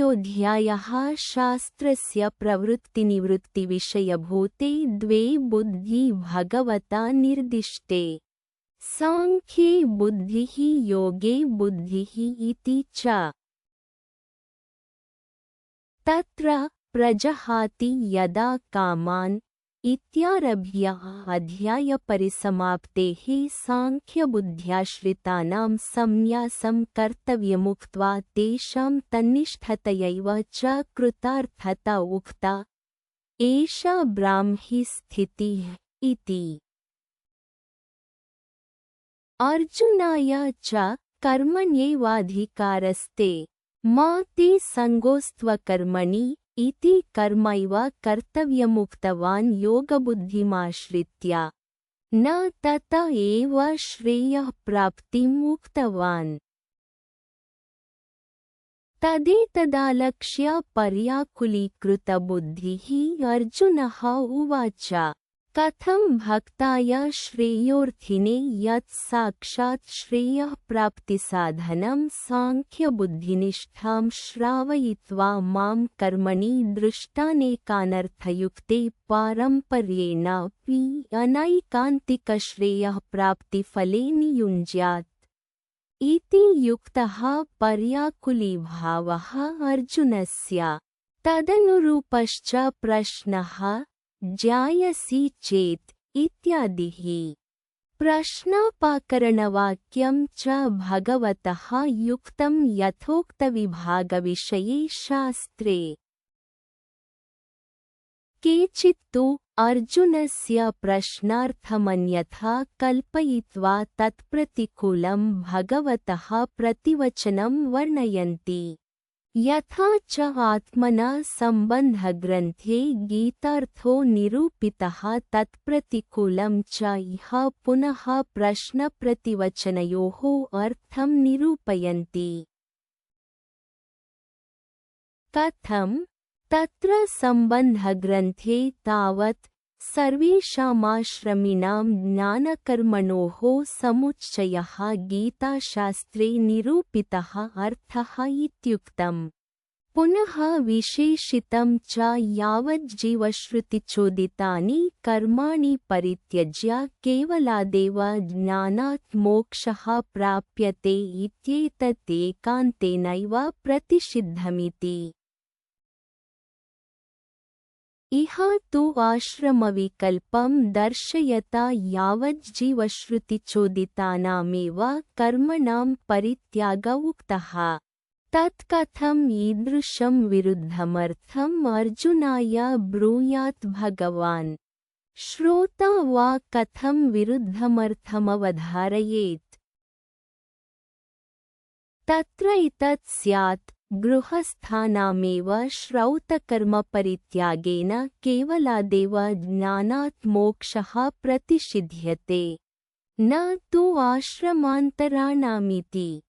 द्वितीयोऽध्यायः शास्त्रस्य प्रवृत्तिनिवृत्तिविषयभूते द्वे बुद्धि भगवता निर्दिष्टे। सांख्ये बुद्धिः योगे बुद्धिः इति च। तत्र प्रजहाति यदा कामान् इत्यारभ्य अध्यायपरिसमाप्तेः सांख्यबुद्ध्याश्रितानां संन्यासं कर्तव्यमुक्त्वा तेषां तन्निष्ठतयैव च कृतार्थता उक्ता। एषा ब्राह्मी स्थितिः इति। अर्जुनाय च कर्मण्येवाधिकारस्ते मा ते सङ्गोऽस्त्वकर्मणि इति कर्मैव कर्तव्यमुक्तवान् योगबुद्धिमाश्रित्य। न तत एव श्रेयः प्राप्तिम् उक्तवान्। तदेतदालक्ष्य पर्याकुलीकृतबुद्धिः अर्जुनः उवाच कथं भक्ताय श्रेयोऽर्थिने यत् साक्षात् श्रेयः प्राप्तिसाधनं सांख्यबुद्धिनिष्ठां श्रावयित्वा मां कर्मणि दृष्टानेकानर्थयुक्ते पारम्पर्येणापि अनैकान्तिकश्रेयः प्राप्तिफले नियुञ्ज्यात् इति युक्तः पर्याकुलीभावः अर्जुनस्य। तदनुरूपश्च प्रश्नः जायसी चेत् इत्यादिः। प्रश्नापाकरणवाक्यं च भगवतः युक्तं यथोक्तविभागविषये शास्त्रे। केचित्तु अर्जुनस्य प्रश्नार्थमन्यथा कल्पयित्वा तत्प्रतिकूलं भगवतः प्रतिवचनं वर्णयन्ति। यथा च आत्मना सम्बन्धग्रन्थे गीतार्थो निरूपितः तत्प्रतिकूलं च इह पुनः प्रश्नप्रतिवचनयोः अर्थं निरूपयन्ति। कथं तत्र सम्बन्धग्रन्थे तावत् सर्वेषामाश्रमिणां ज्ञानकर्मणोः समुच्चयः गीताशास्त्रे निरूपितः अर्थः इत्युक्तम्। पुनः विशेषितं च यावज्जीवश्रुतिचोदितानि कर्माणि परित्यज्य केवलादेव ज्ञानात् मोक्षः प्राप्यते इत्येतत् एकान्तेनैव प्रतिषिद्धमिति। इह तु आश्रमविकल्पं दर्शयता यावज्जीवश्रुतिचोदितानामेव कर्मणां परित्याग उक्तः। तत्कथम् ईदृशं विरुद्धमर्थम् अर्जुनाय ब्रूयात् भगवान्। श्रोता वा कथं विरुद्धमर्थमवधारयेत्। तत्र इतत् स्यात् गृहस्थानामेव श्रौतकर्मपरित्यागेन केवलादेव ज्ञानात् मोक्षः प्रतिषिध्यते, न तु आश्रमान्तराणामिति।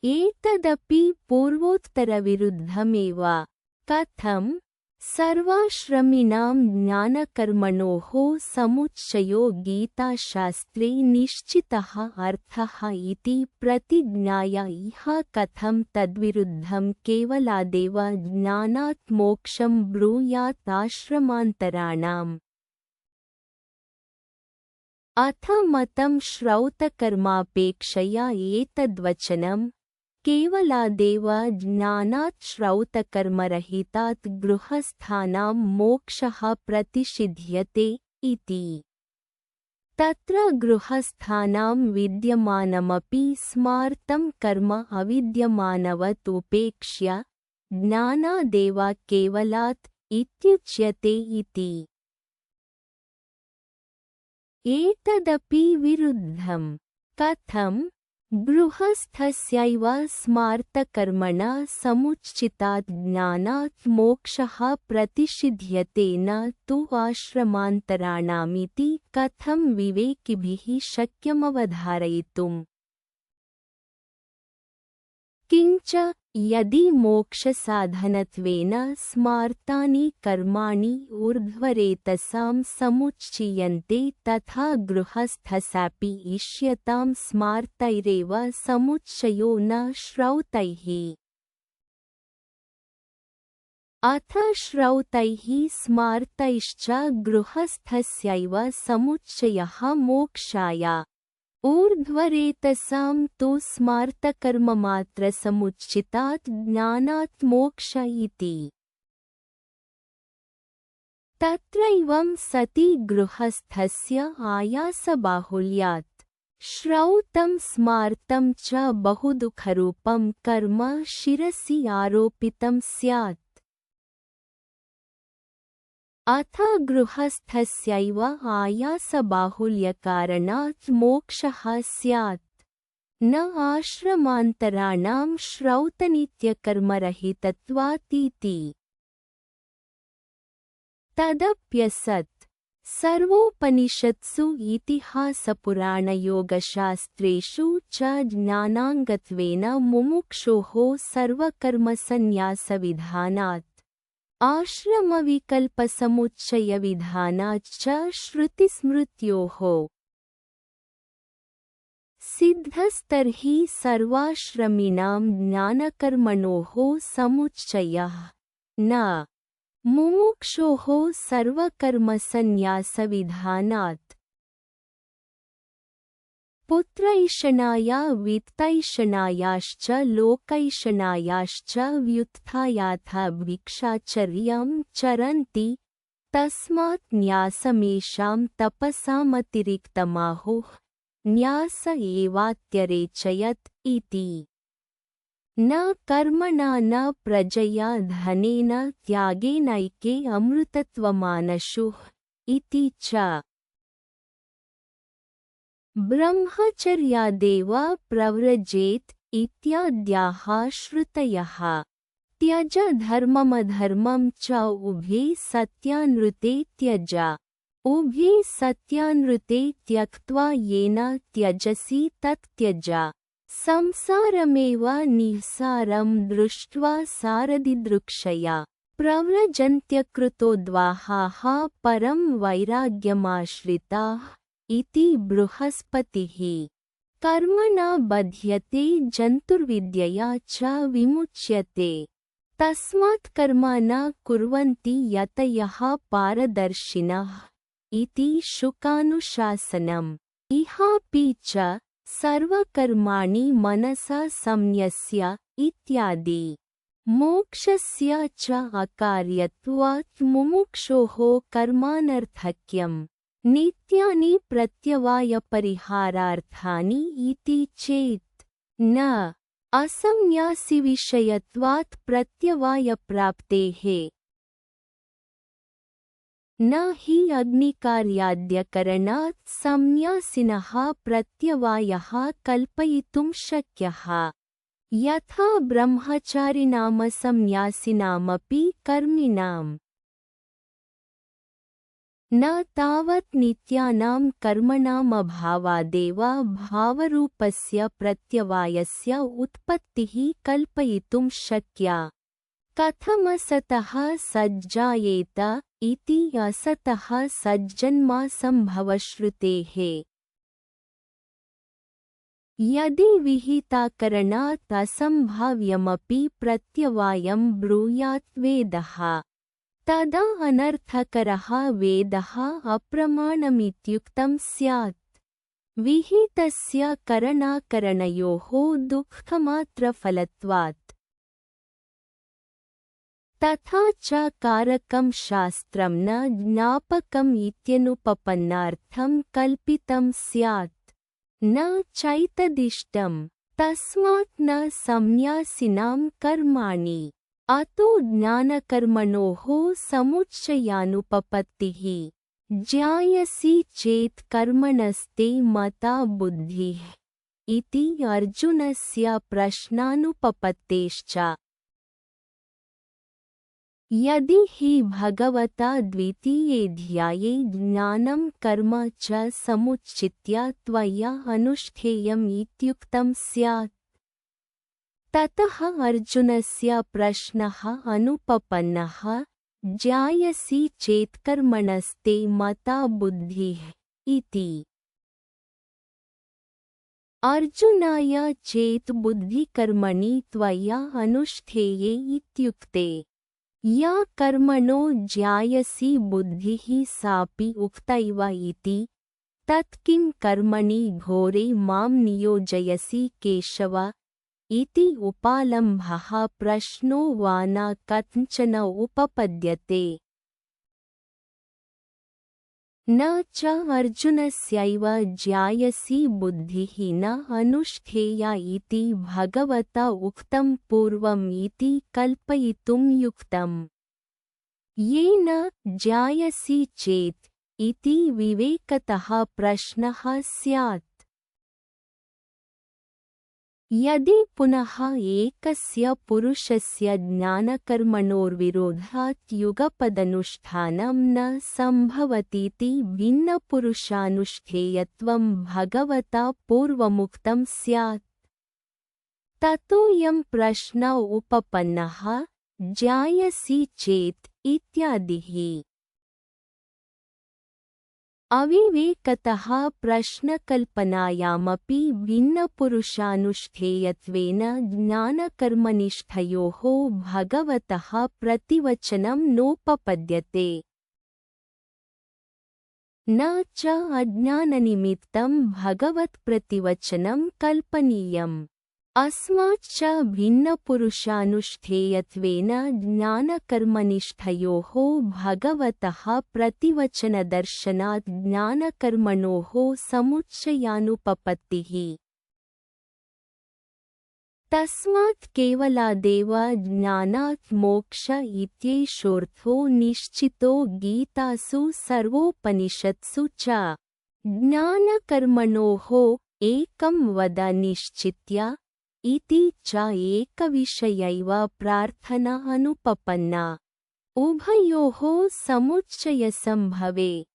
एतदपि पूर्वोत्तरविरुद्धमेव। कथं सर्वाश्रमिणां ज्ञानकर्मणोः समुच्चयो गीताशास्त्रे निश्चितः अर्थः इति प्रतिज्ञाय इह कथं तद्विरुद्धं केवलादेव ज्ञानात् मोक्षं ब्रूयात् आश्रमान्तराणाम्। अथ मतं श्रौतकर्मापेक्षया एतद्वचनं केवलादेव ज्ञानात् श्रौतकर्मरहितात् गृहस्थानां मोक्षः प्रतिषिध्यते इति। तत्र गृहस्थानां विद्यमानमपि स्मार्तं कर्म अविद्यमानवत् उपेक्ष्य ज्ञानादेव केवलात् इत्युच्यते इति। एतदपि विरुद्धम्। कथं गृहस्थस्यैव स्मार्तकर्मणा समुच्चितात् ज्ञानात् मोक्षः प्रतिषिध्यते न तु आश्रमान्तराणामिति कथं विवेकिभिः शक्यमवधारयितुम्। किञ्च यदि मोक्षसाधनत्वेन स्मार्तानि कर्माणि ऊर्ध्वरेतसां समुच्चीयन्ते तथा गृहस्थसापि इष्यतां स्मार्तैरेव समुच्चयो न श्रौतैः। अथ श्रौतैः स्मार्तैश्च गृहस्थस्यैव समुच्चयः मोक्षाय ऊर्ध्वरेतसां तु स्मार्तकर्ममात्रसमुच्चितात् ज्ञानात् मोक्ष इति। तत्रैवं सति गृहस्थस्य आयासबाहुल्यात् श्रौतं स्मार्तं च बहुदुःखरूपं कर्म शिरसि आरोपितं स्यात्। अथ गृहस्थस्यैव आयासबाहुल्यकारणात् मोक्षः स्यात् न आश्रमान्तराणां श्रौतनित्यकर्मरहितत्वात्। तदप्यसत् सर्वोपनिषत्सु इतिहासपुराणयोगशास्त्रेषु च ज्ञानाङ्गत्वेन मुमुक्षोः सर्वकर्मसन्न्यासविधानात् आश्रमविकल्पसमुच्चयविधानाच्च श्रुतिस्मृत्योः सिद्धस्तर्हि सर्वाश्रमिणां ज्ञानकर्मणोः समुच्चयः न मुमुक्षोः सर्वकर्मसन्न्यासविधानात्। पुत्रैषणाया वित्तैषणायाश्च लोकैषणायाश्च व्युत्थायाथ भिक्षाचर्यं चरन्ति तस्मात् न्यासमेषां तपसामतिरिक्तमाहुः न्यास एवात्यरेचयत् इति। न कर्मणा न प्रजया धनेन त्यागेनैके अमृतत्वमानशुः इति च। ब्रह्मचर्यादेव प्रव्रजेत् इत्याद्याः श्रुतयः त्यज धर्ममधर्मं च उभे सत्यानृते त्यज उभे सत्यानृते त्यक्त्वा येन त्यजसि तत् त्यज। संसारमेव निःसारं दृष्ट्वा सारदिदृक्षया प्रव्रजन्त्यकृतोद्वाहाः परं वैराग्यमाश्रिताः इति बृहस्पतिः। कर्मणा बध्यते जन्तुर्विद्यया च विमुच्यते। तस्मात् कर्म न कुर्वन्ति यतयः पारदर्शिनः इति शुकानुशासनम्। इहापि च सर्वकर्माणि मनसा संन्यस्य इत्यादि। मोक्षस्य च अकार्यत्वात् मुमुक्षोः कर्मानर्थक्यम् नित्यानि प्रत्यवायपरिहारार्थानि इति चेत् न असंन्यासिविषयत्वात् प्रत्यवायप्राप्तेः। न हि अग्निकार्याद्यकरणात् संन्यासिनः प्रत्यवायः कल्पयितुं शक्यः यथा ब्रह्मचारिणामसंन्यासिनामपि कर्मिणाम्। न तावत् नित्यानां कर्मणामभावादेव भावरूपस्य प्रत्यवायस्य उत्पत्तिः कल्पयितुं शक्या। कथमसतः सज्जायेत इति असतः सज्जन्मा सम्भवश्रुतेः। यदि विहिताकरणात् असम्भाव्यमपि प्रत्यवायं ब्रूयात् वेदः तदा अनर्थकरः वेदः अप्रमाणमित्युक्तं स्यात्। विहितस्य करणाकरणयोः दुःखमात्रफलत्वात्। तथा च कारकं शास्त्रं न ज्ञापकम् इत्यनुपपन्नार्थं कल्पितं स्यात् न चैतदिष्टम्। तस्मात् न संन्यासिनां कर्माणि। अतो ज्ञानकर्मणोः समुच्चयानुपपत्तिः। ज्ञायसि चेत् कर्मणस्ते मता बुद्धिः इति अर्जुनस्य प्रश्नानुपपत्तेश्च। यदि हि भगवता द्वितीयेऽध्याये ज्ञानं कर्म च समुच्चित्य त्वया अनुष्ठेयम् इत्युक्तं स्यात् ततः अर्जुनस्य प्रश्नः अनुपपन्नः ज्ञायसि चेत् कर्मणस्ते मता बुद्धिः इति। अर्जुनाय चेत् बुद्धिकर्मणि त्वया अनुष्ठेये इत्युक्ते। या कर्मणो ज्यायसि बुद्धिः सापि उक्तैव इति तत्किं कर्मणि घोरे मां नियोजयसि केशव इति उपालम्भः प्रश्नो वा न कथञ्चन उपपद्यते। न च अर्जुनस्यैव ज्यायसि बुद्धिः न अनुष्ठेया इति भगवता उक्तं पूर्वम् इति कल्पयितुं युक्तम्। येन ज्यायसि चेत् इति विवेकतः प्रश्नः स्यात्। यदि पुनः एकस्य पुरुषस्य ज्ञानकर्मणोर्विरोधात् युगपदनुष्ठानं न सम्भवतीति भिन्नपुरुषानुष्ठेयत्वं भगवता पूर्वमुक्तं स्यात्। ततोऽयं प्रश्न उपपन्नः ज्यायसि चेत् इत्यादिः। अविवेकतः प्रश्नकल्पनायामपि भिन्नपुरुषानुष्ठेयत्वेन ज्ञानकर्मनिष्ठयोः भगवतः प्रतिवचनं नोपपद्यते। न च अज्ञाननिमित्तं भगवत्प्रतिवचनं कल्पनीयम्। अस्माच्च भिन्नपुरुषानुष्ठेयत्वेन ज्ञानकर्मनिष्ठयोः भगवतः प्रतिवचनदर्शनात् ज्ञानकर्मणोः समुच्चयानुपपत्तिः। तस्मात् केवलादेव ज्ञानात् मोक्ष इत्येषोऽर्थो निश्चितो गीतासु सर्वोपनिषत्सु च। ज्ञानकर्मणोः एकं वद निश्चित्य इति च एकविषयैव प्रार्थना अनुपपन्ना। उभयोः समुच्चयसम्भवे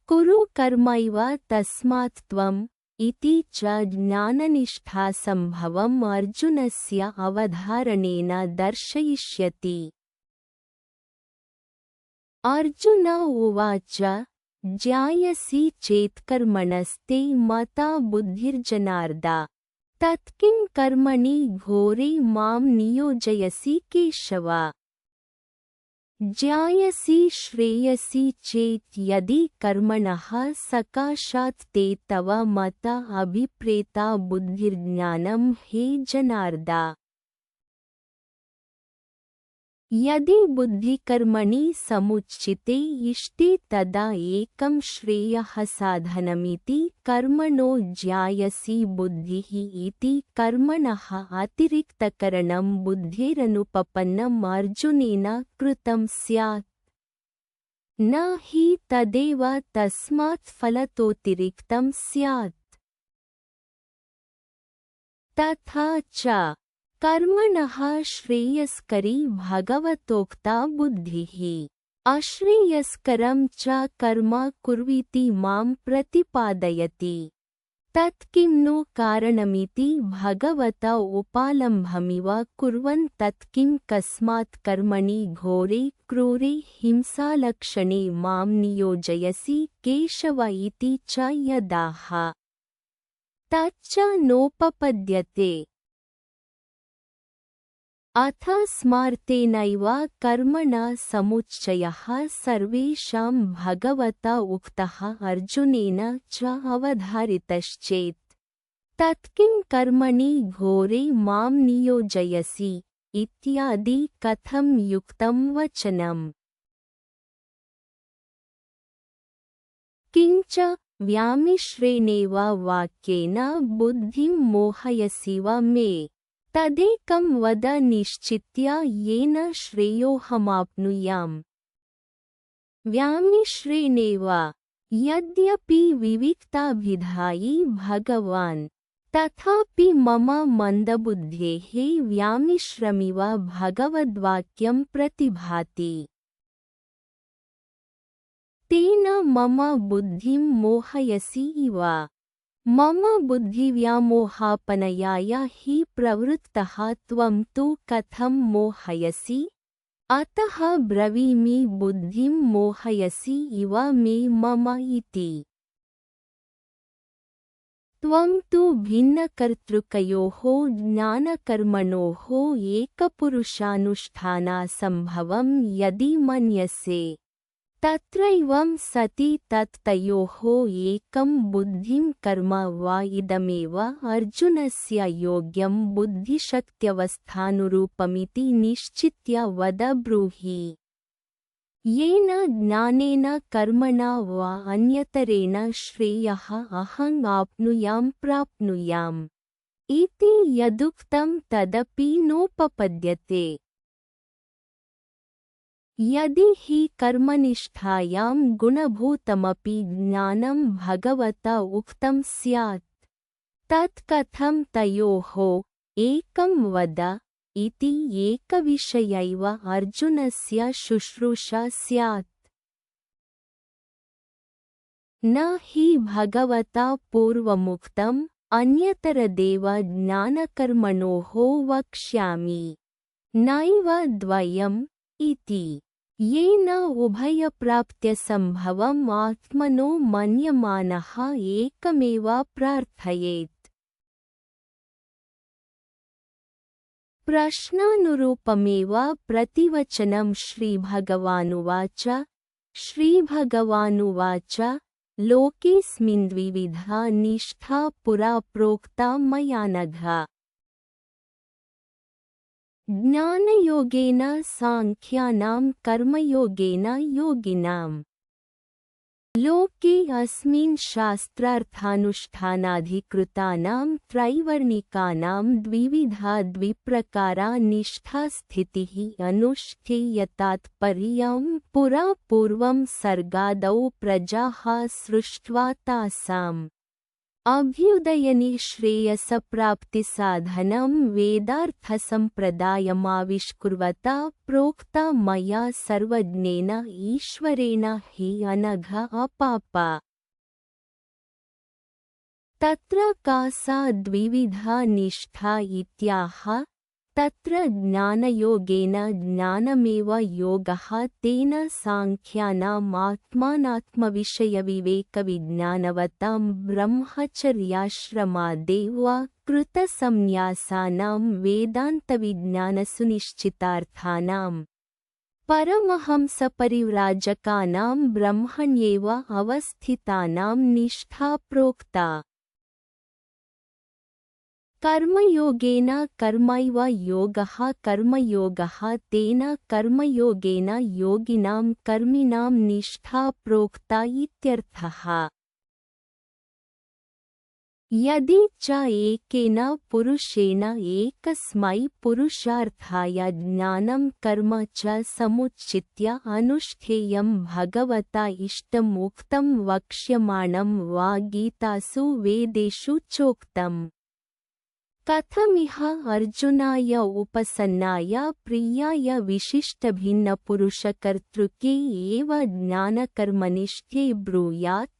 कुरु कर्मैव तस्मात् त्वम् इति च ज्ञाननिष्ठासम्भवम् अर्जुनस्य अवधारणेन दर्शयिष्यति। अर्जुन उवाच ज्यायसि चेत् कर्मणस्ते मता बुद्धिर्जनार्द तत्किं कर्मणि घोरे मां नियोजयसि केशव। ज्यायसि श्रेयसि चेत् यदि कर्मणः सकाशात् ते तव मता अभिप्रेता बुद्धिर्ज्ञानं हे जनार्द। यदि बुद्धिकर्मणि समुच्चिते इष्टे तदा एकं श्रेयः साधनमिति कर्मणो ज्यायसि बुद्धिः इति कर्मणः अतिरिक्तकरणं बुद्धेरनुपपन्नम् अर्जुनेन कृतं स्यात्। न हि तदेव तस्मात् फलतोतिरिक्तं स्यात्। तथा च कर्मणः श्रेयस्करी भगवतोक्ता बुद्धिः। अश्रेयस्करं च कर्म कुर्वीति मां प्रतिपादयति। तत्किं नु कारणमिति भगवता उपालम्भमिव कुर्वन् तत्किं कस्मात् कर्मणि घोरे क्रूरे हिंसालक्षणे मां नियोजयसि केशव इति च यदाह तच्च नोपपद्यते। अथ स्मार्तेनैव कर्मणा समुच्चयः सर्वेषां भगवता उक्तः अर्जुनेन च अवधारितश्चेत् तत्किं कर्मणि घोरे मां नियोजयसि इत्यादि कथं युक्तं वचनम्। किञ्च व्यामिश्रेणेव वाक्येन बुद्धिं मोहयसि वा मे तदेकं वद निश्चित्य येन श्रेयोऽहमाप्नुयाम्। व्यामिश्रेणेव यद्यपि विविक्ताभिधायी भगवान् तथापि मम मन्दबुद्धेः व्यामिश्रमिव भगवद्वाक्यं प्रतिभाति। तेन मम बुद्धिं मोहयसि इव। मम बुद्धिव्यामोहापनयाय हि प्रवृत्तः त्वं तु कथं मोहयसि? अतः ब्रवीमि बुद्धिं मोहयसि इव मे मम इति। त्वं तु भिन्नकर्तृकयोः ज्ञानकर्मणोः एकपुरुषानुष्ठानासम्भवं यदि मन्यसे तत्रैवं सति तत्तयोः एकं बुद्धिं कर्म वा इदमेव अर्जुनस्य योग्यं बुद्धिशक्त्यवस्थानुरूपमिति निश्चित्य वद ब्रूहि। येन ज्ञानेन कर्मणा वा अन्यतरेण श्रेयः अहं आप्नुयां प्राप्नुयाम् इति यदुक्तं तदपि नोपपद्यते। यदि हि कर्मनिष्ठायां गुणभूतमपि ज्ञानं भगवता उक्तं स्यात् तत्कथं तयोः एकं वद इति एकविषयैव अर्जुनस्य शुश्रूषा स्यात्। न हि भगवता पूर्वमुक्तम् अन्यतरदेव ज्ञानकर्मणोः वक्ष्यामि नैव द्वयम् इति। येन उभयप्राप्त्यसम्भवम् आत्मनो मन्यमानः एकमेव प्रार्थयेत्। प्रश्नानुरूपमेव प्रतिवचनं श्रीभगवानुवाच श्रीभगवानुवाच लोकेऽस्मिन् द्विविधा निष्ठा पुरा प्रोक्ता मया नघ। ज्ञानयोगेन सांख्यानां कर्मयोगेन योगिनाम्। लोके अस्मिन् शास्त्रार्थानुष्ठानाधिकृतानां त्रैवर्णिकानां द्विविधा द्विप्रकारा निष्ठा स्थितिः अनुष्ठेयतात्पर्यं पुरा पूर्वं सर्गादौ प्रजाः सृष्ट्वा तासाम् अभ्युदयनि श्रेयसप्राप्तिसाधनं वेदार्थसम्प्रदायमाविष्कुर्वता प्रोक्ता मया सर्वज्ञेन ईश्वरेण हि अनघ अपाप। तत्र का सा द्विविधा निष्ठा इत्याह। तत्र ज्ञानयोगेन ज्ञानमेव योगः तेन सांख्यानाम् आत्मानात्मविषयविवेकविज्ञानवतां ब्रह्मचर्याश्रमादेव कृतसंन्यासानां वेदान्तविज्ञानसुनिश्चितार्थानां परमहंसपरिव्राजकानां ब्रह्मण्येव अवस्थितानां निष्ठा प्रोक्ता। कर्मयोगेन कर्मैव योगः कर्मयोगः तेन कर्मयोगेन योगिनां कर्मिणां निष्ठा प्रोक्ता इत्यर्थः। यदि च एकेन पुरुषेण एकस्मै पुरुषार्थाय ज्ञानं कर्म च समुच्चित्य अनुष्ठेयं भगवता इष्टम् उक्तं वक्ष्यमाणं वा गीतासु वेदेषु चोक्तम्। कथमिह अर्जुनाय उपसन्नाय प्रियाय विशिष्टभिन्नपुरुषकर्तृके एव ज्ञानकर्मनिष्ठे ब्रूयात्।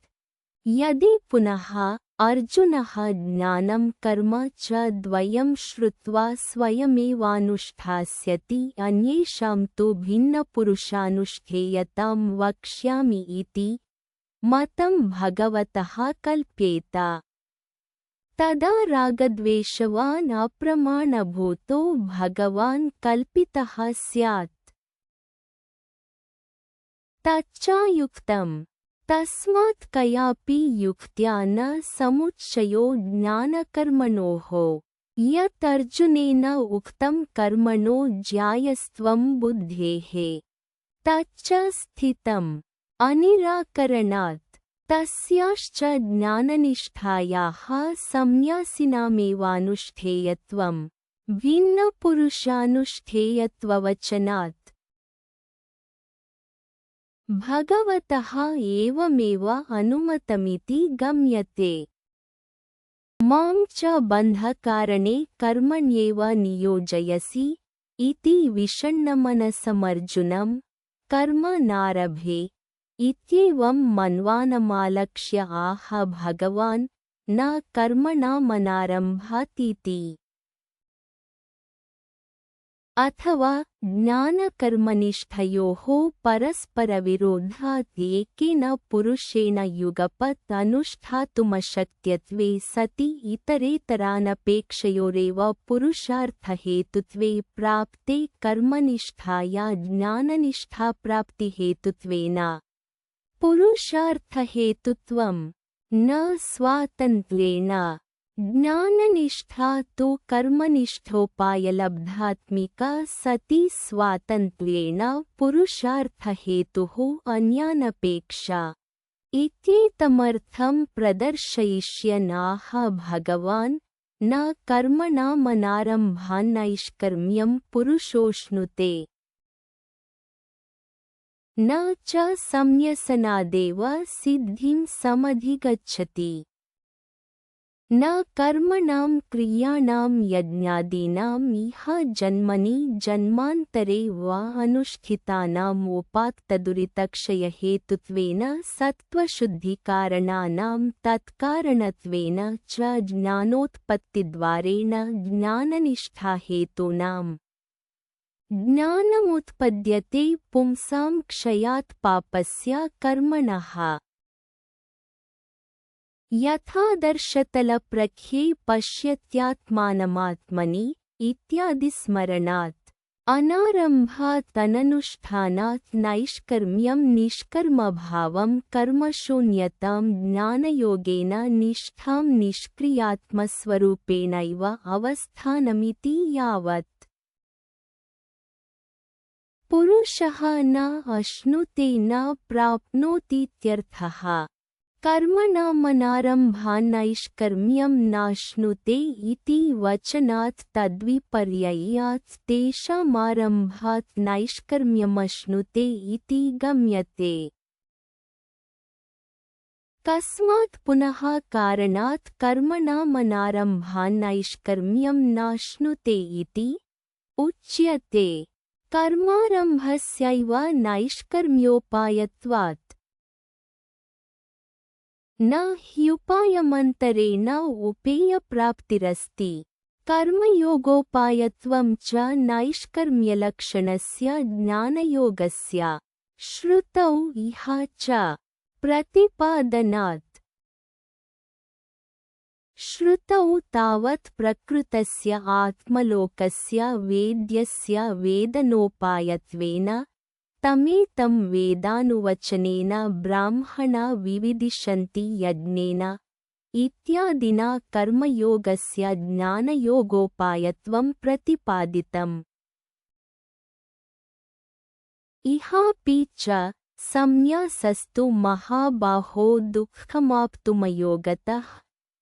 यदि पुनः अर्जुनः ज्ञानं कर्म च द्वयं श्रुत्वा स्वयमेवानुष्ठास्यति अन्येषां तु भिन्नपुरुषानुष्ठेयतां वक्ष्यामि इति मतं भगवतः कल्प्येत। तदा रागद्वेषवान् अप्रमाणभूतो भगवान् कल्पितः स्यात्। तच्चायुक्तम्। तस्मात् कयापि युक्त्या न समुच्चयो ज्ञानकर्मणोः। यत् अर्जुनेन उक्तं कर्मणो ज्यायस्त्वं बुद्धेः तच्च स्थितम् अनिराकरणात्। तस्याश्च ज्ञाननिष्ठायाः संन्यासिनामेवानुष्ठेयत्वं भिन्नपुरुषानुष्ठेयत्ववचनात्। भगवतः एवमेव अनुमतमिति गम्यते। मां च बन्धकारणे कर्मण्येव नियोजयसि इति विषण्णमनसमर्जुनं कर्म नारभे इत्येवं मन्वानमालक्ष्य आह भगवान् न कर्मणामनारम्भातीति। अथवा ज्ञानकर्मनिष्ठयोः परस्परविरोधात् एकेन पुरुषेण युगपत् अनुष्ठातुमशक्यत्वे सति इतरेतरानपेक्षयोरेव पुरुषार्थहेतुत्वे प्राप्ते कर्मनिष्ठाया ज्ञाननिष्ठाप्राप्तिहेतुत्वेन पुरुषार्थहेतुत्वं न स्वातन्त्र्येण ज्ञाननिष्ठा तु कर्मनिष्ठोपायलब्धात्मिका सती स्वातन्त्र्येण पुरुषार्थहेतुः अन्यानपेक्षा इत्येतमर्थं प्रदर्शयिष्यन्नाह भगवान् न कर्मणामनारम्भान्नैष्कर्म्यं पुरुषोऽश्नुते न च संन्यसनादेव सिद्धिं समधिगच्छति न कर्मणां क्रियाणां यज्ञादीनाम् इह जन्मनि जन्मान्तरे वा अनुष्ठितानाम् उपात्तदुरितक्षयहेतुत्वेन सत्त्वशुद्धिकारणानां तत्कारणत्वेन च ज्ञानोत्पत्तिद्वारेण ज्ञाननिष्ठाहेतूनाम् ज्ञानमुत्पद्यते पुंसां क्षयात् पापस्य कर्मणः यथादर्शतलप्रख्ये पश्यत्यात्मानमात्मनि इत्यादि स्मरणात् अनारम्भात् अननुष्ठानात् नैष्कर्म्यं निष्कर्मभावं कर्मशून्यतां ज्ञानयोगेन निष्ठां निष्क्रियात्मस्वरूपेणैव अवस्थानमिति यावत् पुरुषः न अश्नुते न प्राप्नोतीत्यर्थः कर्मणामनारम्भान्नैष्कर्म्यं नाश्नुते इति वचनात् तद्विपर्ययात् तेषामारम्भात् नैष्कर्म्यमश्नुते इति गम्यते। कस्मात् पुनः कारणात् कर्मणामनारम्भान्नैष्कर्म्यं नाश्नुते इति उच्यते। कर्मारम्भस्यैव नैष्कर्म्योपायत्वात् न ह्युपायमन्तरेण उपेयप्राप्तिरस्ति। कर्मयोगोपायत्वं च नैष्कर्म्यलक्षणस्य ज्ञानयोगस्य श्रुतौ इह च प्रतिपादनात् श्रुतौ तावत् प्रकृतस्य आत्मलोकस्य वेद्यस्य वेदनोपायत्वेन तमेतं वेदानुवचनेन ब्राह्मणा विविदिशन्ति यज्ञेन इत्यादिना कर्मयोगस्य ज्ञानयोगोपायत्वं प्रतिपादितम्। इहापि च संन्यासस्तु महाबाहो दुःखमाप्तुमयोगतः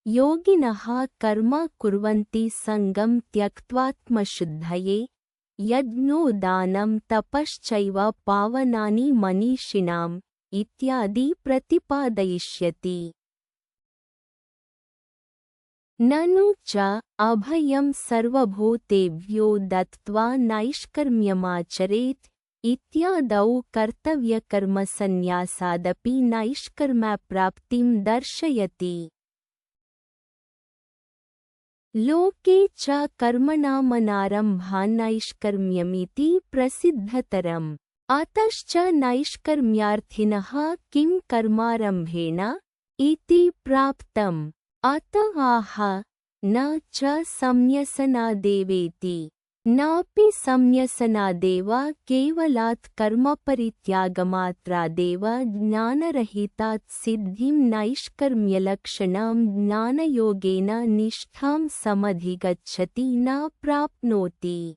योगिनः कर्म कुर्वन्ति संगं त्यक्त्वात्मशुद्धये यज्ञो दानं तपश्चैव पावनानि मनीषिणाम् इत्यादि प्रतिपादयिष्यति। ननु च अभयं सर्वभूतेभ्यो दत्त्वा नैष्कर्म्यमाचरेत् इत्यादौ कर्तव्यकर्मसन्न्यासादपि नैष्कर्म्यप्राप्तिं दर्शयति। लोके च कर्मणामनारम्भान्नैष्कर्म्यमिति प्रसिद्धतरम्। अतश्च नैष्कर्म्यार्थिनः किं कर्मारम्भेण इति प्राप्तम्। अत आह न च संन्यसनादेवेति। नापि संन्यसनादेव केवलात् कर्मपरित्यागमात्रादेव ज्ञानरहितात् सिद्धिं नैष्कर्म्यलक्षणां ज्ञानयोगेन निष्ठां समधिगच्छति न प्राप्नोति।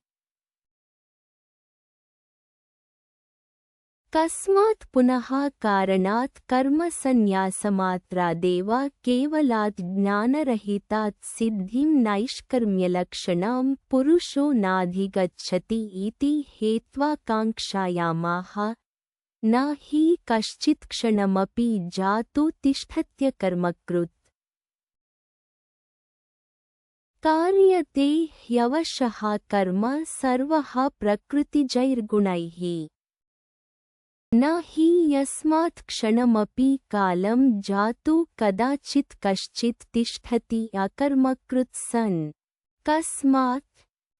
कस्मात् पुनः कारणात् कर्मसन्न्यासमात्रादेव केवलात् ज्ञानरहितात् सिद्धिं नैष्कर्म्यलक्षणां पुरुषो नाधिगच्छति इति हेत्वा काङ्क्षायामाह न हि कश्चित्क्षणमपि जातु तिष्ठत्यकर्मकृत्। कार्यते ह्यवशः कर्म सर्वः प्रकृतिजैर्गुणैः। न हि यस्मात् क्षणमपि कालं जातु कदाचित् कश्चित् तिष्ठति अकर्मकृत् सन्। कस्मात्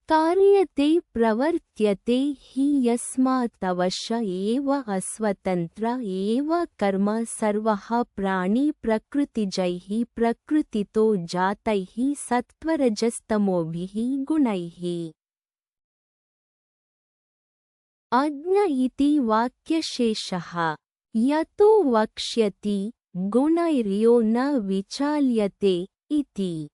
कार्यते प्रवर्त्यते हि यस्मात् अवश्य एव अस्वतन्त्र एव कर्म सर्वः प्राणी प्रकृतिजैः प्रकृतितो जातैः सत्त्वरजस्तमोभिः गुणैः। अज्ञ इति वाक्यशेषः। यतो वक्ष्यति गुणैर्यो न विचाल्यते इति।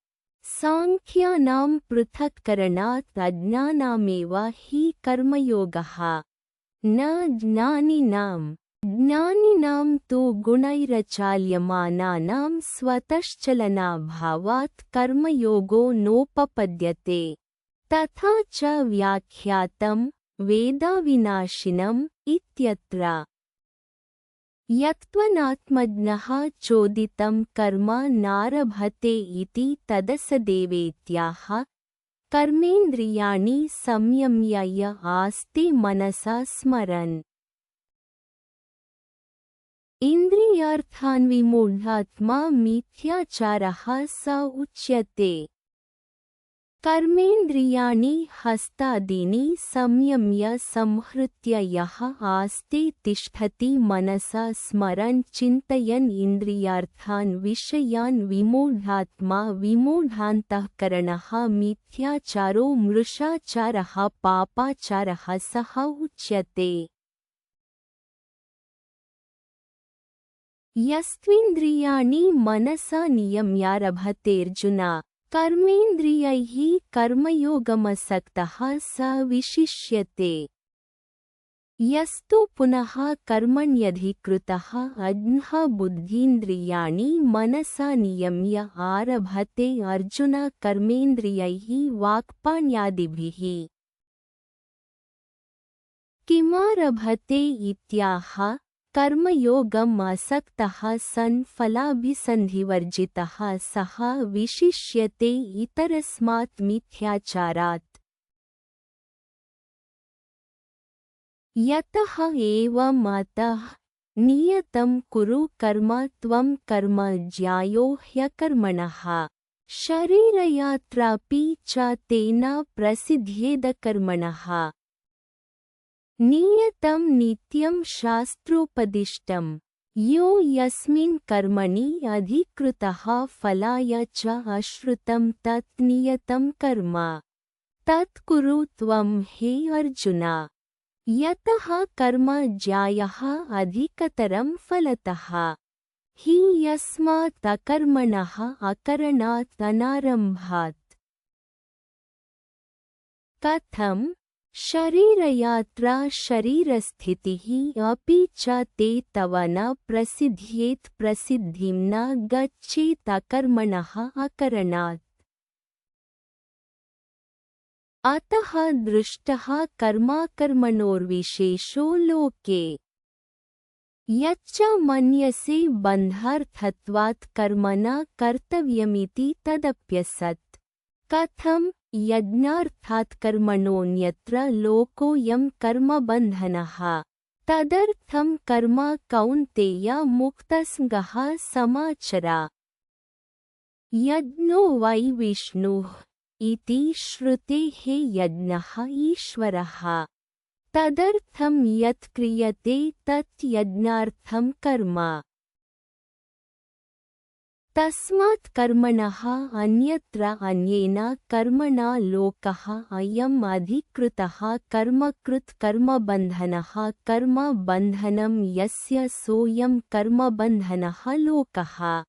सांख्यानां पृथक्करणात् अज्ञानामेव हि कर्मयोगः। न ज्ञानिनां तु गुणैरचाल्यमानानां स्वतश्चलनाभावात् कर्मयोगो नोपपद्यते। तथा च व्याख्यातं वेदाविनाशिनम् इत्यत्र। यत्त्वनात्मज्ञः चोदितं कर्म नारभते इति तदसदेवेत्याह। कर्मेन्द्रियाणि संयम्य य आस्ते मनसा स्मरन् इन्द्रियार्थान् विमूढात्मा मिथ्याचारः स उच्यते। कर्मेन्द्रियाणि हस्तादीनि संयम्य संहृत्य यः आस्ते तिष्ठति मनसा स्मरन् चिन्तयन् इन्द्रियार्थान् विषयान् विमूढात्मा विमूढान्तःकरणः मिथ्याचारो मृषाचारः पापाचारः सः उच्यते। यस्त्विन्द्रियाणि मनसा नियम्यारभतेऽर्जुन कर्मेन्द्रियैः कर्मयोगमसक्तः स विशिष्यते। यस्तु पुनः कर्मण्यधिकृतः अज्ञः बुद्धीन्द्रियाणि मनसा नियम्य आरभते अर्जुन कर्मेन्द्रियैः वाक्पाण्यादिभिः किमारभते इत्याह। कर्मयोगम् असक्तः सन् फलाभिसन्धिवर्जितः सः विशिष्यते इतरस्मात् मिथ्याचारात्। यतः एवम् अतः नियतं कुरु कर्म त्वं कर्म ज्यायो ह्यकर्मणः शरीरयात्रापि च तेन प्रसिद्ध्येद कर्मणः। नियतं नित्यं शास्त्रोपदिष्टं यो यस्मिन् कर्मणि अधिकृतः फलाय च अश्रुतं तत् नियतं कर्म तत् कुरु त्वं हे अर्जुन। यतः कर्म ज्यायः अधिकतरं फलतः हि यस्मात् अकर्मणः अकरणात् अनारम्भात्। कथं शरीरयात्रा शरीरस्थितिः अपि च ते तव न प्रसिद्ध्येत् प्रसिद्धिं न गच्छेत् अकर्मणः अकरणात्। अतः दृष्टः कर्माकर्मणोर्विशेषो लोके। यच्च मन्यसे बन्धार्थत्वात् कर्म न कर्तव्यमिति तदप्यसत्। कथं यज्ञार्थात् कर्मणोऽन्यत्र लोकोऽयं कर्मबन्धनः। तदर्थं कर्म कौन्तेय मुक्तसङ्गः समाचर। यज्ञो वै विष्णुः इति श्रुतेः यज्ञः ईश्वरः। तदर्थं यत् क्रियते तत् यज्ञार्थं कर्म। तस्मात् कर्मणः अन्यत्र अन्येन कर्मणा लोकः अयम् अधिकृतः कर्मकृत् कर्मबन्धनः कर्मबन्धनं यस्य सोऽयं कर्मबन्धनः लोकः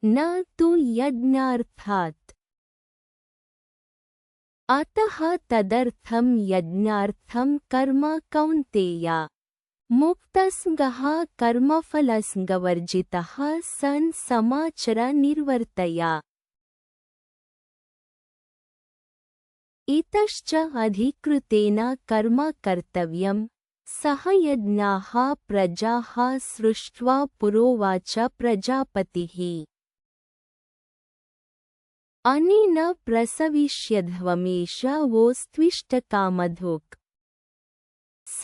न तु यज्ञार्थात्। अतः तदर्थं यज्ञार्थं कर्म कौन्तेय। मुक्तसङ्गः कर्मफलसङ्गवर्जितः सन् समाचर निर्वर्तय। इतश्च अधिकृतेन कर्म कर्तव्यं सह यज्ञाः प्रजाः सृष्ट्वा पुरोवाच प्रजापतिः। अनेन प्रसविष्यध्वमेष वोस्त्विष्टकामधुक्। स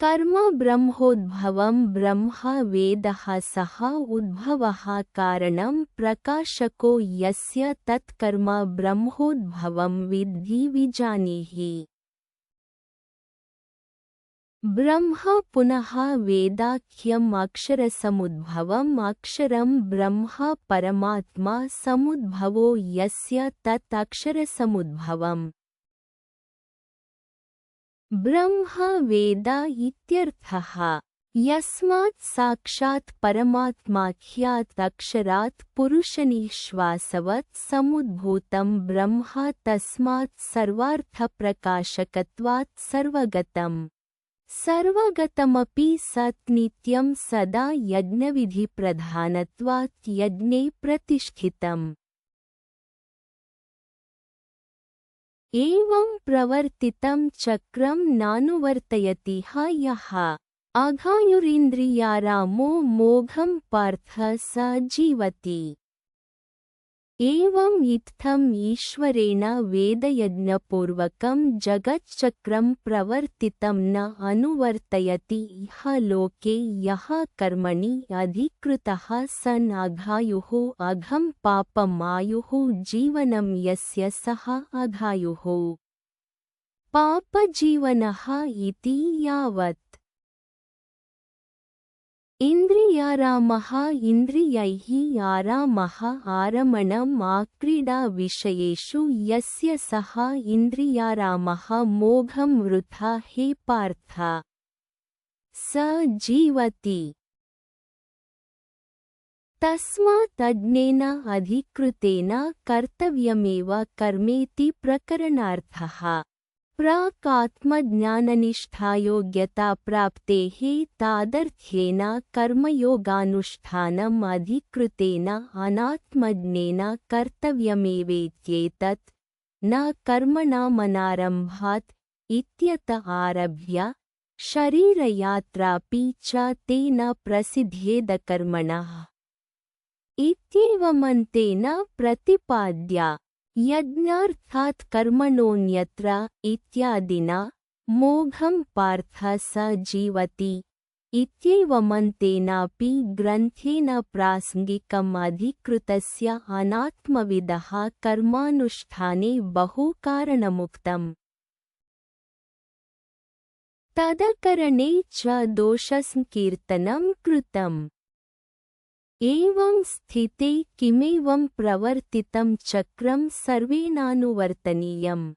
कर्म ब्रह्मोद्भवं ब्रह्म वेदः सः उद्भवः कारणं प्रकाशको यस्य तत्कर्म ब्रह्मोद्भवं विद्धि विजानीहि। ब्रह्म पुनः वेदाख्यम् अक्षरसमुद्भवम् अक्षरं ब्रह्म परमात्मा समुद्भवो यस्य तत् अक्षरसमुद्भवम् ब्रह्म वेद इत्यर्थः। यस्मात् साक्षात् परमात्माख्यात् अक्षरात् पुरुषनिःश्वासवत् समुद्भूतं ब्रह्म तस्मात् सर्वार्थप्रकाशकत्वात् सर्वगतम्। सर्वगतमपि सत् नित्यं सदा यज्ञविधिप्रधानत्वात् यज्ञे प्रतिष्ठितम्। एवं प्रवर्तितं चक्रं नानुवर्तयति ह यः अघायुरिन्द्रियारामो मोघं पार्थ स जीवति। एवं इत्थम् ईश्वरेण वेदयज्ञपूर्वकं जगच्चक्रं प्रवर्तितं न अनुवर्तयति इह लोके यः कर्मणि अधिकृतः सन् अघायुः अघं पापम् आयुः जीवनं यस्य सः अघायुः पापजीवनः इति यावत्। इन्द्रियारामः इन्द्रियैः आरामः आरमणम् आक्रीडा विषयेषु यस्य सः इन्द्रियारामः मोघं वृथा हे पार्थ स जीवति। तस्मात् अज्ञेन अधिकृतेन कर्तव्यमेव कर्मेति प्रकरणार्थः। प्राक्-आत्मज्ञाननिष्ठायोग्यताप्राप्तेः तादर्थ्येन कर्मयोगानुष्ठानम् अधिकृतेन अनात्मज्ञेन कर्तव्यमेवेत्येतत् न कर्मणामनारम्भात् इत्यत आरभ्य शरीरयात्रापि च तेन प्रसिद्ध्येद कर्मणः इत्येवमन्तेन प्रतिपाद्य। यज्ञार्थात् कर्मणोऽन्यत्र इत्यादिना मोघं पार्थ स जीवति इत्येवमन्तेनापि ग्रन्थेन प्रासङ्गिकम् अधिकृतस्य अनात्मविदः कर्मानुष्ठाने बहुकारणमुक्तम्। तदकरणे च दोषसङ्कीर्तनं कृतम्। एवं स्थिते किमेवं प्रवर्तितं चक्रं सर्वेणानुवर्तनीयम्।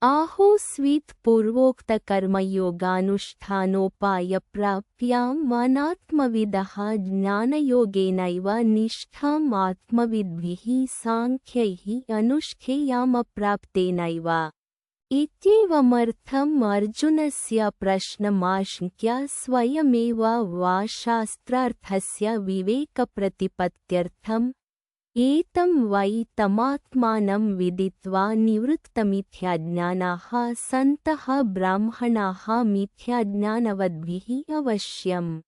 आहोस्वित् पूर्वोक्तकर्मयोगानुष्ठानोपायप्राप्याम् अनात्मविदः ज्ञानयोगेनैव निष्ठाम् आत्मविद्भिः सांख्यैः अनुष्ठेयामप्राप्तेनैव। इत्येवमर्थम् अर्जुनस्य प्रश्नमाशङ्क्य स्वयमेव वा शास्त्रार्थस्य विवेकप्रतिपत्त्यर्थम् एतं वै तमात्मानं विदित्वा निवृत्तमिथ्याज्ञानाः सन्तः ब्राह्मणाः मिथ्याज्ञानवद्भिः अवश्यम्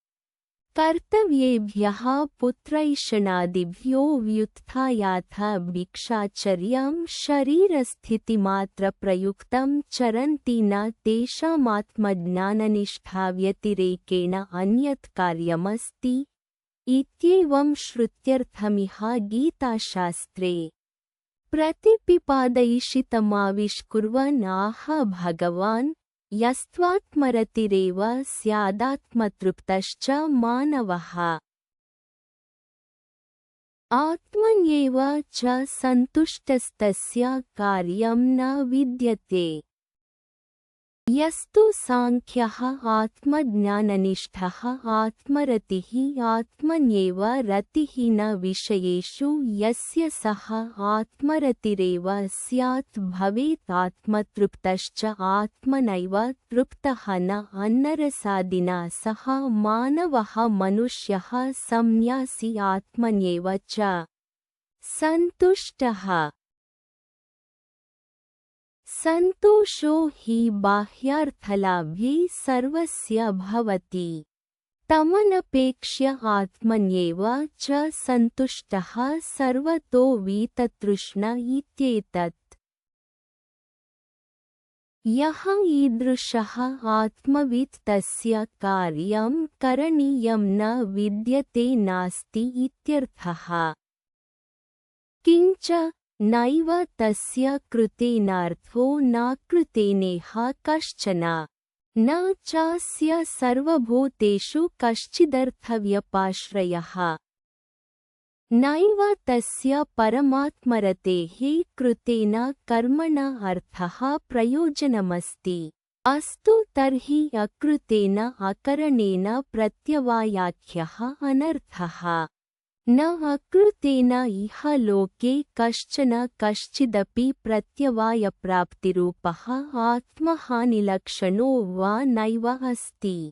कर्तव्येभ्यः पुत्रैषणादिभ्यो व्युत्थायाथ भिक्षाचर्यं शरीरस्थितिमात्रप्रयुक्तं चरन्ति न तेषामात्मज्ञाननिष्ठाव्यतिरेकेण अन्यत् कार्यमस्ति इत्येवं श्रुत्यर्थमिह गीताशास्त्रे प्रतिपिपादयिषितमाविष्कुर्वन् आह भगवान् यस्त्वात्मरतिरेव स्यादात्मतृप्तश्च मानवः आत्मन्येव च सन्तुष्टस्तस्य कार्यं न विद्यते। यस्तु सांख्यः आत्मज्ञाननिष्ठः आत्मरतिः आत्मन्येव रतिः न विषयेषु यस्य सः आत्मरतिरेव स्यात् भवेत् आत्मतृप्तश्च आत्मनैव तृप्तः न अन्नरसादिना सह मानवः मनुष्यः संन्यासी आत्मन्येव च सन्तुष्टः। सन्तोषो हि बाह्यार्थलाभे सर्वस्य भवति तमनपेक्ष्य आत्मन्येव च सन्तुष्टः सर्वतो वीततृष्ण इत्येतत्। यः ईदृशः आत्मवित् तस्य कार्यं करणीयं न विद्यते नास्ति इत्यर्थः। किञ्च नैव तस्य कृतेनार्थो न कृतेनेह कश्चन, न चास्य सर्वभूतेषु कश्चिदर्थव्यपाश्रयः। नैव तस्य परमात्मरतेः कृतेन कर्मण अर्थः प्रयोजनमस्ति। अस्तु तर्हि अकृतेन अकरणेन प्रत्यवायाख्यः अनर्थः। न अकृतेन इह लोके कश्चन कश्चिदपि प्रत्यवायप्राप्तिरूपः आत्महानिलक्षणो वा नैव अस्ति।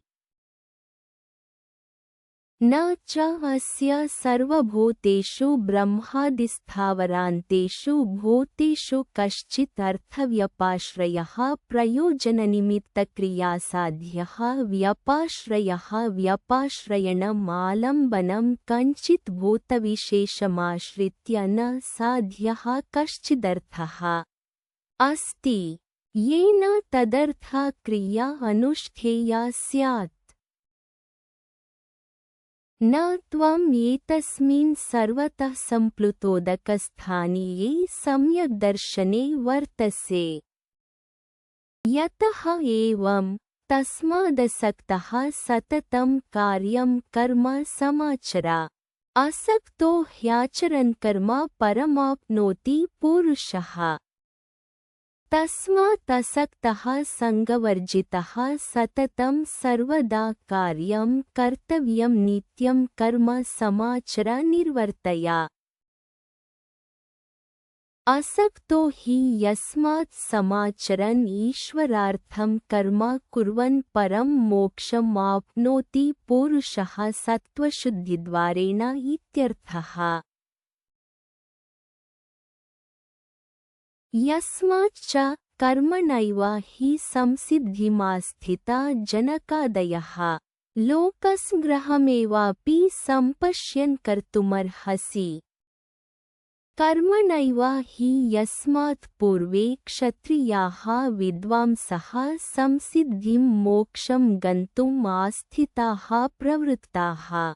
न च अस्य सर्वभूतेषु ब्रह्मादिस्थावरान्तेषु भूतेषु कश्चित् अर्थव्यपाश्रयः प्रयोजननिमित्तक्रियासाध्यः व्यपाश्रयः व्यपाश्रयणमालम्बनं कञ्चित् भूतविशेषमाश्रित्य न साध्यः कश्चिदर्थः अस्ति, येन तदर्था क्रिया अनुष्ठेया स्यात्। न त्वम् एतस्मिन् सर्वतः सम्प्लुतोदकस्थानीये सम्यग्दर्शने वर्तसे। यतः एवं तस्मादसक्तः सततं कार्यं कर्म समाचर। असक्तो ह्याचरन् कर्म परमाप्नोति पुरुषः। तस्मात्तसक्तः सङ्गवर्जितः सततं सर्वदा कार्यं कर्तव्यं नित्यं कर्म समाचर निर्वर्तय। असक्तो हि यस्मात् समाचरन् ईश्वरार्थं कर्म कुर्वन् परं मोक्षम् आप्नोति पुरुषः सत्त्वशुद्धिद्वारेण इत्यर्थः। यस्माच्च कर्मणैव हि संसिद्धिमास्थिता जनकादयः। लोकसंग्रहमेवापि सम्पश्यन् कर्तुमर्हसि। कर्मणैव हि यस्मात् पूर्वे क्षत्रियाः विद्वांसः संसिद्धिं मोक्षं गन्तुम् आस्थिताः प्रवृत्ताः।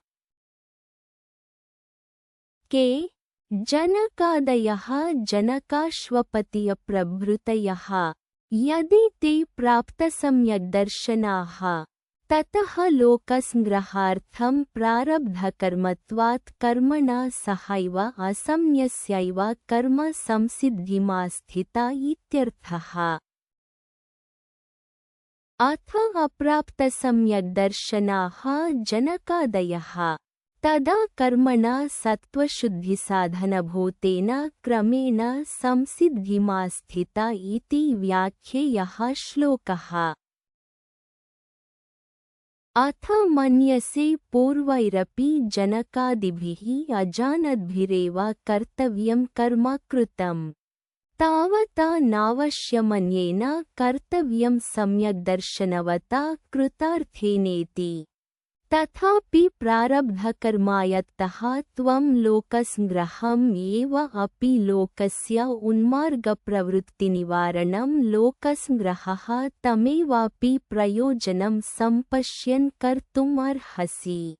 के जनकादयः जनकाश्वपतिप्रभृतयः। यदि ते प्राप्तसम्यग्दर्शनाः ततः लोकसंग्रहार्थं प्रारब्धकर्मत्वात् कर्मणा सहैव असंन्यस्यैव कर्म संसिद्धिमास्थिता इत्यर्थः। अथ अप्राप्तसम्यग्दर्शनाः जनकादयः तदा कर्मणा सत्त्वशुद्धिसाधनभूतेन क्रमेण संसिद्धिमास्थिता इति व्याख्येयः श्लोकः। अथ मन्यसे पूर्वैरपि जनकादिभिः अजानद्भिरेव कर्तव्यं कर्म कृतम्। तावता नावश्यमन्येन कर्तव्यं सम्यग्दर्शनवता कृतार्थेनेति। तथापि प्रारब्धकर्मायत्तः त्वं लोकसंग्रहम् एव अपि लोकस्य उन्मार्गप्रवृत्तिनिवारणं लोकसंग्रहः तमेवापि प्रयोजनं सम्पश्यन् कर्तुम् अर्हसि।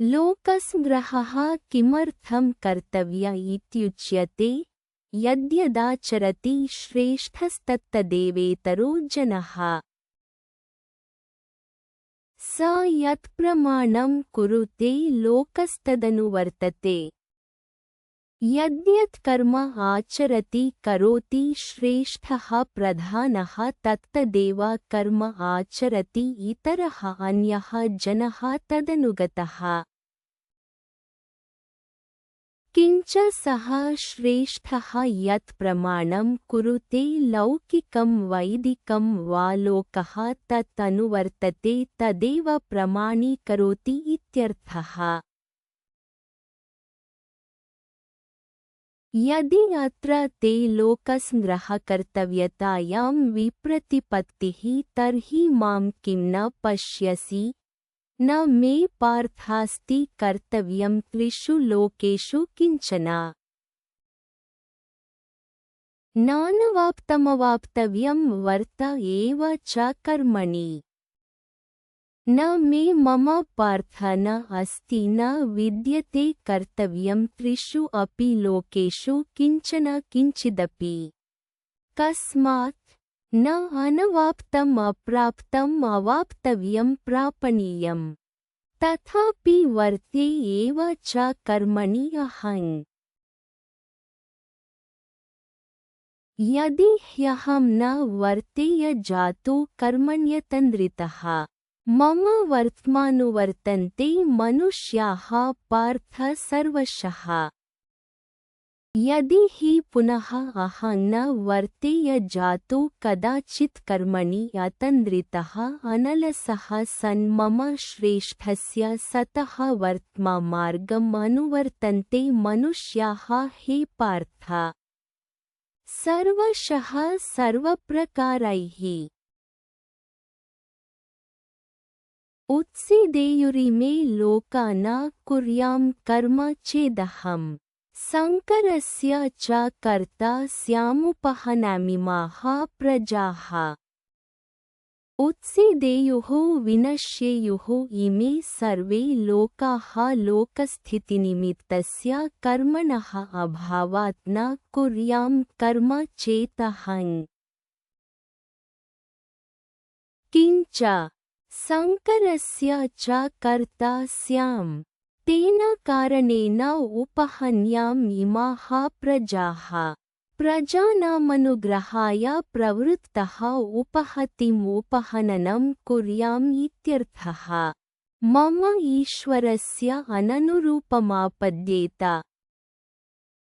लोकसंग्रहः किमर्थं कर्तव्य इत्युच्यते? यद्यदाचरति श्रेष्ठस्तत्तदेवेतरो जनः। स यत्प्रमाणं कुरुते लोकस्तदनुवर्तते। यद्यत् कर्म आचरति करोति श्रेष्ठः प्रधानः तत्तदेव कर्म आचरति इतरः अन्यः जनः तदनुगतः। किञ्च सः श्रेष्ठः यत् प्रमाणं कुरुते लौकिकं वैदिकं वा लोकः तत् अनुवर्तते तदेव प्रमाणीकरोति इत्यर्थः। यदि अत्र ते लोकसंग्रहकर्तव्यतायां विप्रतिपत्तिः तर्हि मां किं न पश्यसि? न मे पार्थास्ति कर्तव्यं त्रिषु लोकेषु किञ्चन। नानवाप्तमवाप्तव्यं वर्त एव च कर्मणि। न मे मम पार्थ न अस्ति न विद्यते कर्तव्यं त्रिषु अपि लोकेषु किंचन किंचिदपि। कस्मात् न अनवाप्तम् अप्राप्तम् अवाप्तव्यं प्रापणीयम्। तथापि वर्ते एव च कर्मणि अहं। यदि ह्यहं न वर्तेय जातो कर्मण्यतन्द्रितः मम वर्त्मानुवर्तन्ते मनुष्याः पार्थ सर्वशः। यदि हि पुनः अहं न वर्तेय जातो कदाचित् कर्मणि अतन्द्रितः अनलसः सन् मम श्रेष्ठस्य सतः वर्त्मा मार्गम् अनुवर्तन्ते मनुष्याः हे पार्थ सर्वशः सर्वप्रकारैः। उत्सीदेयुरिमे लोका न कुर्यां कर्म चेदहम् शङ्करस्य च कर्ता स्यामुपहनामिमाः प्रजाः। उत्सीदेयुः विनश्येयुः इमे सर्वे लोकाः लोकस्थितिनिमित्तस्य कर्मणः अभावात् न कुर्यां कर्म चेदहम्। किंच शङ्करस्य च कर्ता स्याम् तेन कारणेन उपहन्याम् इमाः प्रजाः। प्रजानामनुग्रहाय प्रवृत्तः उपहतिम् उपहननं कुर्याम् इत्यर्थः। मम ईश्वरस्य अननुरूपमापद्येत।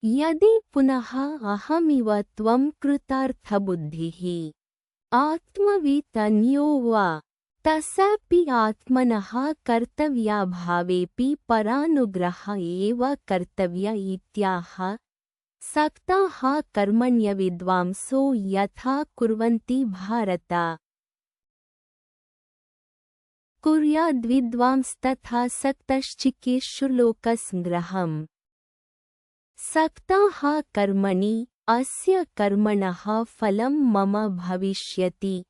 यदि पुनः अहमिव त्वं कृतार्थबुद्धिः आत्मवित् अन्यो वा तस्यापि आत्मनः कर्तव्याभावेऽपि परानुग्रह एव कर्तव्य इत्याह। सक्ताः कर्मण्यविद्वांसो यथा कुर्वन्ति भारत कुर्याद्विद्वांस्तथा सक्तश्चिकीर्षुर्लोकसङ्ग्रहम्। सक्ताः कर्मणि अस्य कर्मणः फलं मम भविष्यति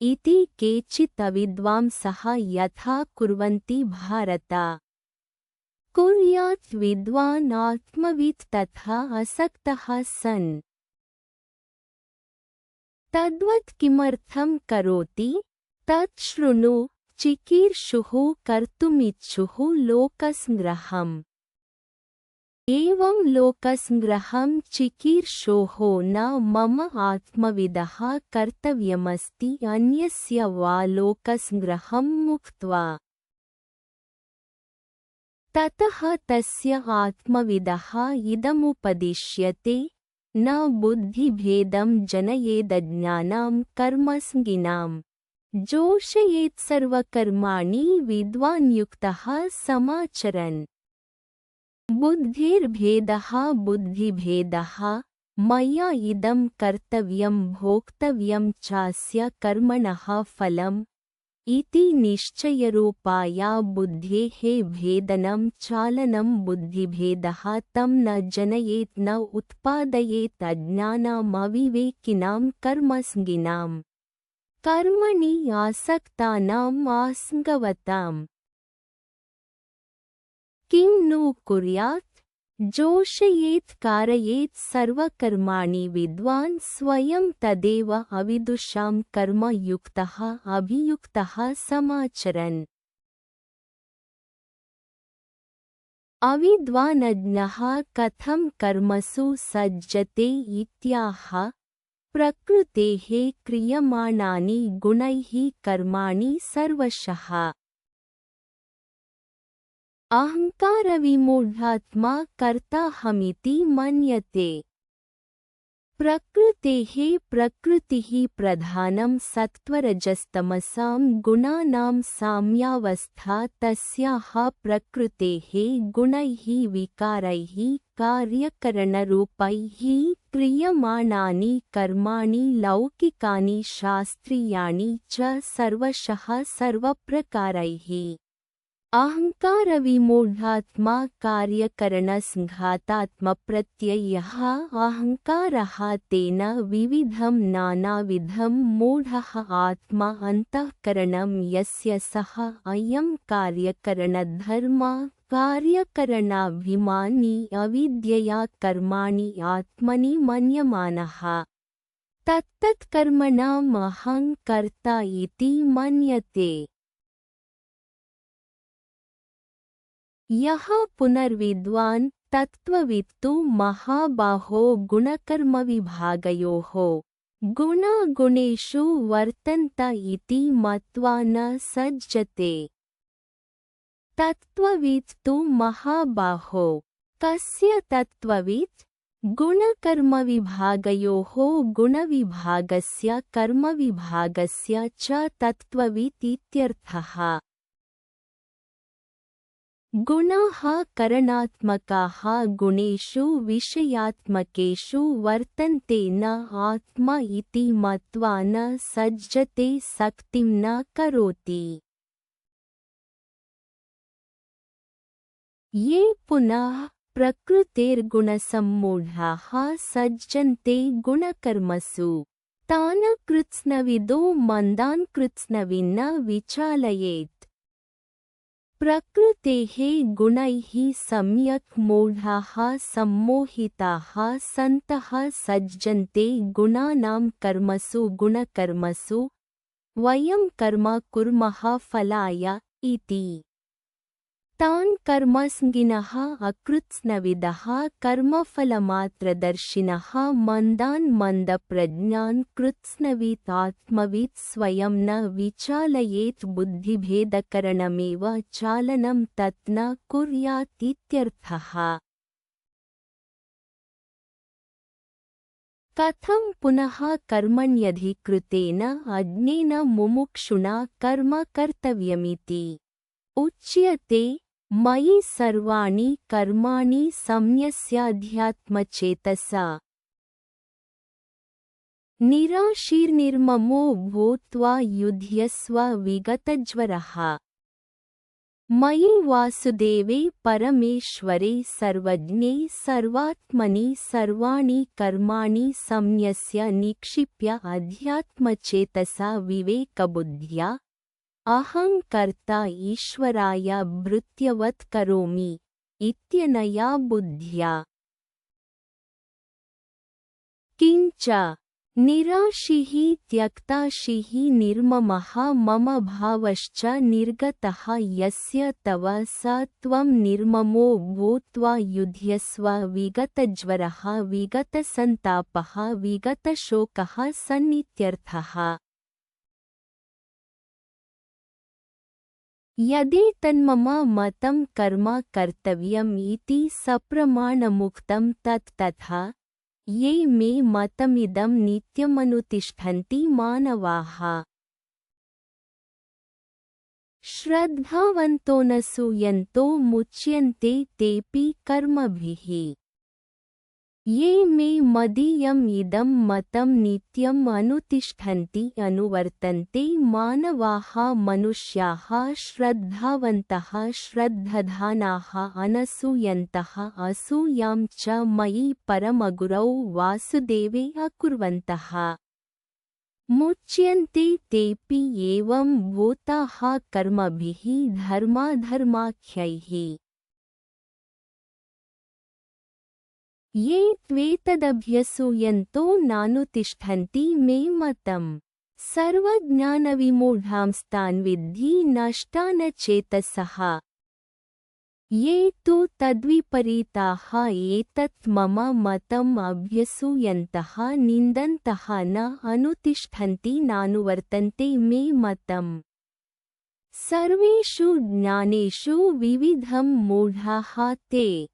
इति केचित् अविद्वांसः यथा कुर्वन्ति भारत। कुर्यात् विद्वान् आत्मवित् तथा असक्तः सन्। तद्वत् किमर्थं करोति तत् शृणु। चिकीर्षुः कर्तुमिच्छुः लोकसङ्ग्रहम्। एवं लोकसङ्ग्रहं चिकीर्षोः न मम आत्मविदः कर्तव्यमस्ति अन्यस्य वा लोकसङ्ग्रहं मुक्त्वा। ततः तस्य आत्मविदः इदमुपदिश्यते न बुद्धिभेदं जनयेदज्ञानां कर्मसङ्गिनाम् जोषयेत् सर्वकर्माणि विद्वान् युक्तः समाचरन्। बुद्धिर्भेदः बुद्धिभेदः मया इदं कर्तव्यं भोक्तव्यं चास्य कर्मणः फलम् इति निश्चयरूपाया बुद्धेः भेदनं चालनं बुद्धिभेदः तं न जनयेत् न उत्पादयेत् अज्ञानाम् अविवेकिनां कर्मसङ्गिनाम् कर्मणि आसक्तानाम् आसङ्गवताम्। किं नु कुर्यात् जोषयेत् कारयेत् सर्वकर्माणि विद्वान् स्वयं तदेव अविदुषां कर्म युक्तः अभियुक्तः समाचरन्। अविद्वानज्ञः कथं कर्मसु सज्जते इत्याह। प्रकृतेः क्रियमाणानि गुणैः कर्माणि सर्वशः। अहङ्कारविमूढात्मा कर्ताहमिति मन्यते। प्रकृतेः प्रकृतिः प्रधानं सत्त्वरजस्तमसां गुणानां साम्यावस्था तस्याः प्रकृतेः गुणैः विकारैः कार्यकरणरूपैः क्रियमाणानि कर्माणि लौकिकानि शास्त्रीयाणि च सर्वशः सर्वप्रकारैः अहङ्कारविमूढात्मा कार्यकरणसङ्घातात्मप्रत्ययः अहङ्कारः तेन विविधं नानाविधं मूढः आत्मा अन्तःकरणं यस्य सः अयं कार्यकरणधर्मा कार्यकरणाभिमानी अविद्यया कर्माणि आत्मनि मन्यमानः तत्तत्कर्मणाम् अहङ्कर्ता इति मन्यते। यः पुनर्विद्वान् तत्त्ववित्तु महाबाहो गुणकर्मविभागयोः गुणागुणेषु वर्तन्त इति मत्वा न सज्जते। तत्त्ववित्तु महाबाहो कस्य तत्त्ववित्? गुणकर्मविभागयोः गुणविभागस्य कर्मविभागस्य च तत्त्ववित् इत्यर्थः। गुणाः करणात्मकाः गुणेषु विषयात्मकेषु वर्तन्ते न आत्मा इति मत्वा न सज्जते सक्तिं न करोति। ये पुनः प्रकृतेर्गुणसम्मूढाः सज्जन्ते गुणकर्मसु तान् कृत्स्नविदो मन्दान् कृत्स्नविन्न विचालयेत्। प्रकृतेः गुणैः सम्यक् मूढाः सम्मोहिताः सन्तः सज्जन्ते गुणानां कर्मसु गुणकर्मसु वयं कर्म कुर्मः फलाय इति। तान् कर्मसङ्गिनः अकृत्स्नविदः कर्मफलमात्रदर्शिनः मन्दान् मन्दप्रज्ञान् कृत्स्नवित् आत्मवित् स्वयं न विचालयेत् बुद्धिभेदकरणमेव चालनं तत् न कुर्यात् इत्यर्थः। कथं पुनः कर्मण्यधिकृतेन अज्ञेन मुमुक्षुणा कर्म कर्तव्यमिति उच्यते। मयि सर्वाणि कर्माणि संन्यस्याध्यात्मचेतसा निराशीर्निर्ममो भूत्वा युध्यस्व विगतज्वरः। मयि वासुदेवे परमेश्वरे सर्वज्ञे सर्वात्मनि सर्वाणि कर्माणि संन्यस्य निक्षिप्य अध्यात्मचेतसा विवेकबुद्ध्या अहं कर्ता ईश्वराय भृत्यवत् करोमि इत्यनया बुद्ध्या। किञ्च निराशीः त्यक्ताशीः निर्ममः मम भावश्च निर्गतः यस्य तव स त्वं निर्ममो भूत्वा युध्यस्व विगतज्वरः विगतसन्तापः विगतशोकः सन्नित्यर्थः। यदेतन्मम मतं कर्म कर्तव्यम् इति सप्रमाणमुक्तं तथा ये मे मतमिदं नित्यमनुतिष्ठन्ति मानवाः श्रद्धावन्तो न सूयन्तो मुच्यन्ते तेऽपि कर्मभिः। ये मे मदीयम् इदं मतं नित्यम् अनुतिष्ठन्ति अनुवर्तन्ते मानवाः मनुष्याः श्रद्धावन्तः श्रद्धधानाः अनसूयन्तः असूयां च मयि परमगुरौ वासुदेवे अकुर्वन्तः मुच्यन्ते तेऽपि एवं भूताः कर्मभिः धर्माधर्माख्यैः। ये त्वेतदभ्यसूयन्तो नानुतिष्ठन्ति मे मतम् सर्वज्ञानविमूढांस्तान् विद्धि नष्टान् चेतसः। ये तु तद्विपरीताः एतत् मम मतम् अभ्यसूयन्तः निन्दन्तः न अनुतिष्ठन्ति नानुवर्तन्ते मे मतम् सर्वेषु ज्ञानेषु विविधं मूढाः ते।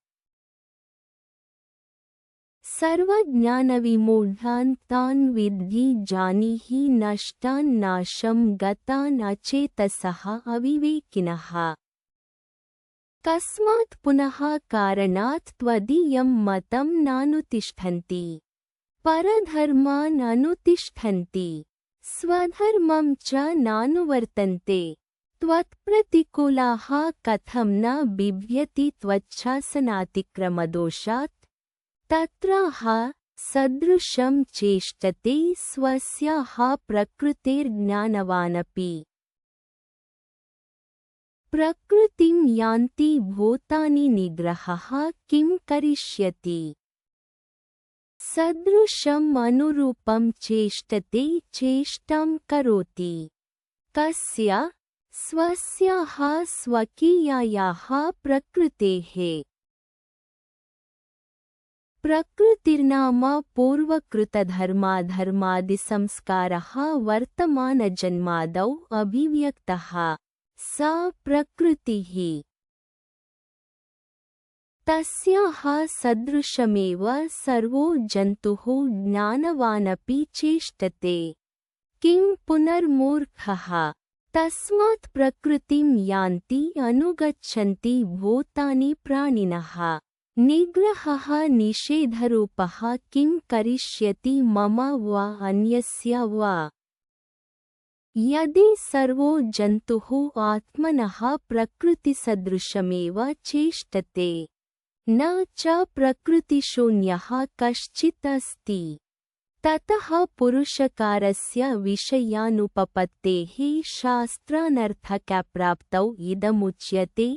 सर्वज्ञानविमूढान् तान् विद्धि जानीहि नष्टान् नाशं गतान् अचेतसः अविवेकिनः। कस्मात् पुनः कारणात् त्वदीयं मतं नानुतिष्ठन्ति परधर्मान् अनुतिष्ठन्ति स्वधर्मं च नानुवर्तन्ते त्वत्प्रतिकूलाः कथं न बिभ्यति त्वच्छासनातिक्रमदोषात् तत्राह सदृशं चेष्टते स्वस्याः प्रकृतेर्ज्ञानवानपि प्रकृतिं यान्ति भूतानि निग्रहः किं करिष्यति सदृशम् अनुरूपं चेष्टते चेष्टां करोति कस्य स्वस्याः स्वकीयायाः प्रकृतेः प्रकृतिर्नाम पूर्वकृतधर्माधर्मादिसंस्कारः वर्तमानजन्मादौ अभिव्यक्तः सा प्रकृतिः तस्याः सदृशमेव सर्वो जन्तुः ज्ञानवानपि चेष्टते किं पुनर्मूर्खः तस्मात् प्रकृतिं यान्ति अनुगच्छन्ति भूतानि प्राणिनः निग्रहः निषेधरूपः किं करिष्यति मम वा अन्यस्य वा यदि सर्वो जन्तुः आत्मनः प्रकृतिसदृशमेव चेष्टते न च प्रकृतिशून्यः कश्चित् अस्ति ततः पुरुषकारस्य विषयानुपपत्तेः शास्त्रानर्थक्यप्राप्तौ इदमुच्यते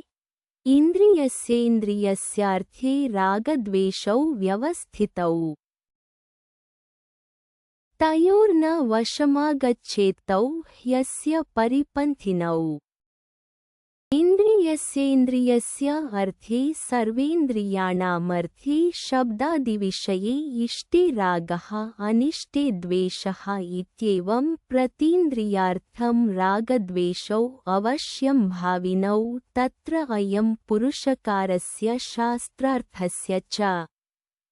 इन्द्रियस्येन्द्रियस्यार्थे रागद्वेषौ व्यवस्थितौ तयोर्न वशमागच्छेत्तौ ह्यस्य परिपन्थिनौ इन्द्रियस्येन्द्रियस्य अर्थे सर्वेन्द्रियाणामर्थे शब्दादिविषये इष्टे रागः अनिष्टे द्वेषः इत्येवं प्रतीन्द्रियार्थं रागद्वेषौ अवश्यं भाविनौ तत्र अयं पुरुषकारस्य शास्त्रार्थस्य च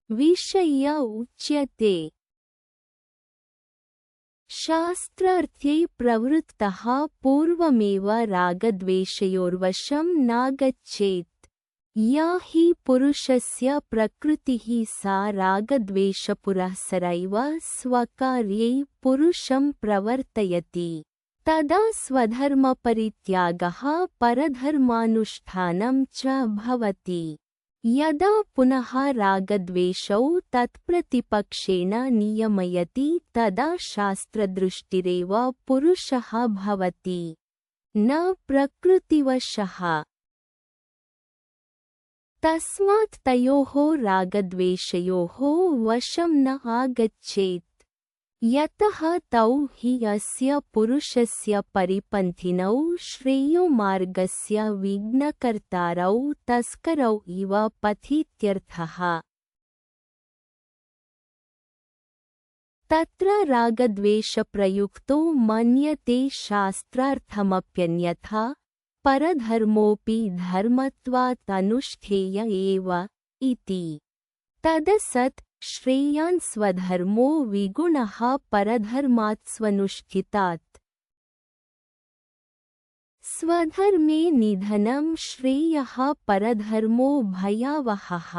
विषय उच्यते शास्त्रार्थे प्रवृत्तः पूर्वमेव रागद्वेषयोर्वशं नागच्छेत् या हि पुरुषस्य प्रकृतिः सा रागद्वेषपुरःसरैव स्वकार्ये पुरुषं प्रवर्तयति तदा स्वधर्मपरित्यागः परधर्मानुष्ठानं च भवति यदा पुनः रागद्वेषौ तत्प्रतिपक्षेण नियमयति तदा शास्त्रदृष्टिरेव पुरुषः भवति न प्रकृतिवशः तस्मात् तयोः रागद्वेषयोः वशं न आगच्छेत् यतः तौ हि अस्य पुरुषस्य परिपन्थिनौ श्रेयोमार्गस्य विघ्नकर्तारौ तस्करौ इव पथित्यर्थः तत्र रागद्वेषप्रयुक्तो मन्यते शास्त्रार्थमप्यन्यथा परधर्मोऽपि धर्मत्वात् अनुष्ठेय एव इति तदसत् श्रेयान् स्वधर्मो विगुणः परधर्मात् स्वनुष्ठितात् स्वधर्मे निधनं श्रेयः परधर्मो भयावहः